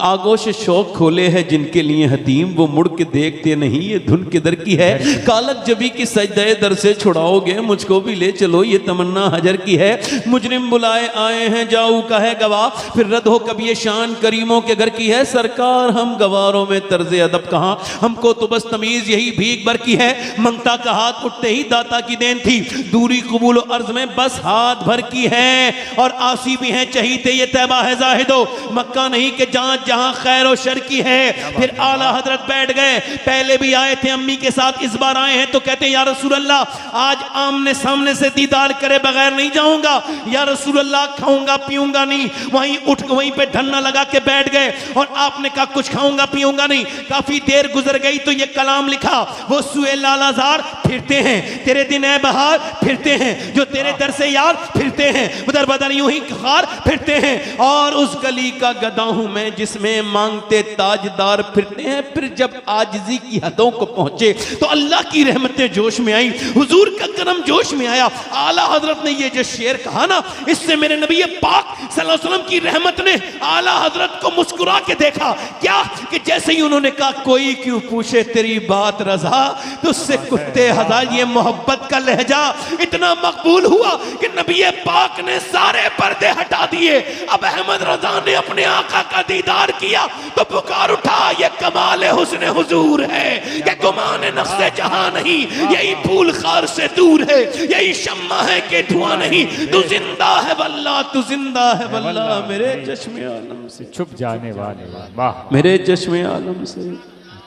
[SPEAKER 3] आगोश शौक खोले हैं जिनके लिए हतीम, वो मुड़ के देखते नहीं ये धुन किधर की है। कालक जबी की सजदे दर से छुड़ाओगे, मुझको भी ले चलो ये तमन्ना हजर की है। मुजरिम बुलाए आए हैं जाऊ का है गवाह, फिर रद हो कभी ये शान करीमों के घर की है। सरकार हम गवारों में तर्ज अदब कहाँ, हमको तो बस तमीज यही भीख भर की है। मंगता का हाथ उठते ही दाता की देन थी, दूरी कबूल अर्ज में बस हाथ भर की है। और आसी भी हैं चहीते ये तैबा है जाहिदो, मक्का नहीं के जांच जहां खैर और शर की है। फिर आला हजरत बैठ गए, पहले भी आए थे अम्मी के साथ, इस बार आए हैं तो कहते हैं या रसूल अल्लाह आज आमने सामने से दीदार करे बगैर नहीं जाऊंगा। या रसूल अल्लाह खाऊंगा पीऊंगा नहीं। वहीं उठ वहीं पे धन्ना लगा के बैठ गए और आपने कहा कुछ खाऊंगा पीऊंगा नहीं। काफी देर गुजर गई तो ये कलाम लिखा, वो सुए लालाजार फिरते हैं तेरे दिन है बहार फिरते हैं, जो तेरे दर से यार फिरते हैं, उधर बदन यूं ही खार फिरते हैं। और उस गली का गदा हूं मैं जिसमें मांगते ताजदार फिरते हैं। फिर जब आजिजी की हदों को पहुंचे तो अल्लाह की रहमतें जोश में आई, हुजूर का करम जोश में आया। आला हजरत ने ये जो शेर कहा ना, इससे मेरे नबी पाक सल्लल्लाहु अलैहि वसल्लम की रहमत ने आला हजरत को मुस्कुरा के देखा। क्या कि जैसे ही उन्होंने कहा कोई क्यों पूछे तेरी बात रजा, तो उससे कुत्ते हजार ये मोहब्बत का लहजा इतना मकबूल हुआ कि नबी पाक ने सारे पर्दे हटा दिए। अब अहमद रजा ने अपने आका का दीदार किया तो पुकार उठा ये कमाल हुस्न हुजूर है, ये गुमान नक्शे जहां नहीं, यही फूल खार से दूर है, यही शम्मा है कि धुआं नहीं। तू जिंदा है वल्लाह, तू जिंदा है वल्लाह, मेरे चश्मे आलम से
[SPEAKER 2] छुप जाने वाले, वाह
[SPEAKER 3] मेरे चश्मे आलम से,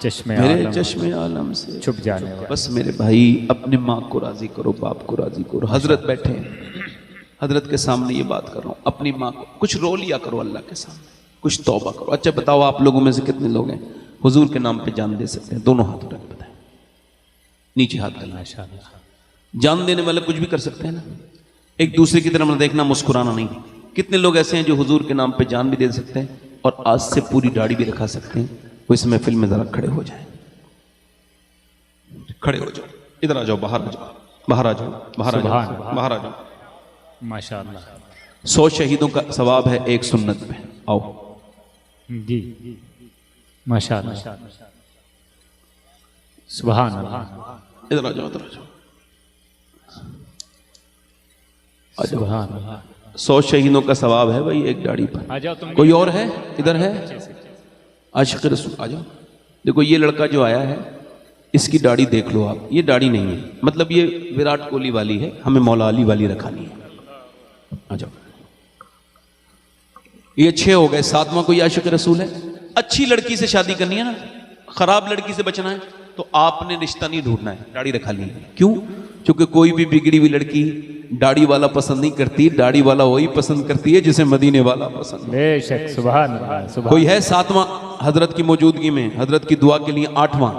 [SPEAKER 2] चश्मे
[SPEAKER 3] मेरे
[SPEAKER 2] आलम
[SPEAKER 3] चश्मे आलम से
[SPEAKER 2] छुप जाने वाले।
[SPEAKER 3] बस मेरे भाई अपने माँ को राजी करो, बाप को राजी करो। हजरत बैठे हैं, हजरत के सामने ये बात कर रहा हूँ, अपनी माँ को कुछ रो लिया करो अल्लाह के सामने, कुछ तौबा करो। अच्छा बताओ आप लोगों में से कितने लोग हैं हुजूर के नाम पे जान दे सकते हैं? दोनों हाथ उठा के बताएं, नीचे हाथ करना। जान देने वाले कुछ भी कर सकते हैं ना, एक दूसरे की तरफ देखना, मुस्कुराना नहीं। कितने लोग ऐसे हैं जो हुजूर के नाम पे जान भी दे सकते हैं और आज से पूरी दाढ़ी भी रखा सकते हैं? वो इस महफिल में जरा खड़े हो जाए, खड़े हो जाओ, इधर आ जाओ, बाहर आ जाओ, बाहर आ जाओ, बाहर आ जाओ, बाहर आ जाओ।
[SPEAKER 2] माशाअल्लाह।
[SPEAKER 3] 100 शहीदों का सवाब है एक सुन्नत में। आओ
[SPEAKER 2] जी माशाअल्लाह, सुभान अल्लाह,
[SPEAKER 3] इधर आ जाओ, इधर आ जाओ, आ जाओ।
[SPEAKER 2] सुभान अल्लाह।
[SPEAKER 3] 100 शहीदों का सवाब है भाई एक दाढ़ी पर।
[SPEAKER 2] आ जाओ तुम।
[SPEAKER 3] कोई और है? इधर है आशिक़ रसूल, आ जाओ। देखो ये लड़का जो आया है इसकी दाढ़ी देख लो आप, ये दाढ़ी नहीं है, मतलब ये विराट कोहली वाली है, हमें मौला अली वाली रखानी है। आ जाओ, ये 6 हो गए। 7वां कोई आशिक़ रसूल है? अच्छी लड़की से शादी करनी है ना, खराब लड़की से बचना है तो आपने रिश्ता नहीं ढूंढना है, दाढ़ी रखा ली। क्यों? क्योंकि कोई भी बिगड़ी हुई लड़की दाढ़ी वाला पसंद नहीं करती, दाढ़ी वाला वही पसंद करती है जिसे मदीने वाला पसंद।
[SPEAKER 2] बेशक, सुभान अल्लाह, सुभान।
[SPEAKER 3] कोई है 7वां हजरत की मौजूदगी में, हजरत की दुआ के लिए 8वां?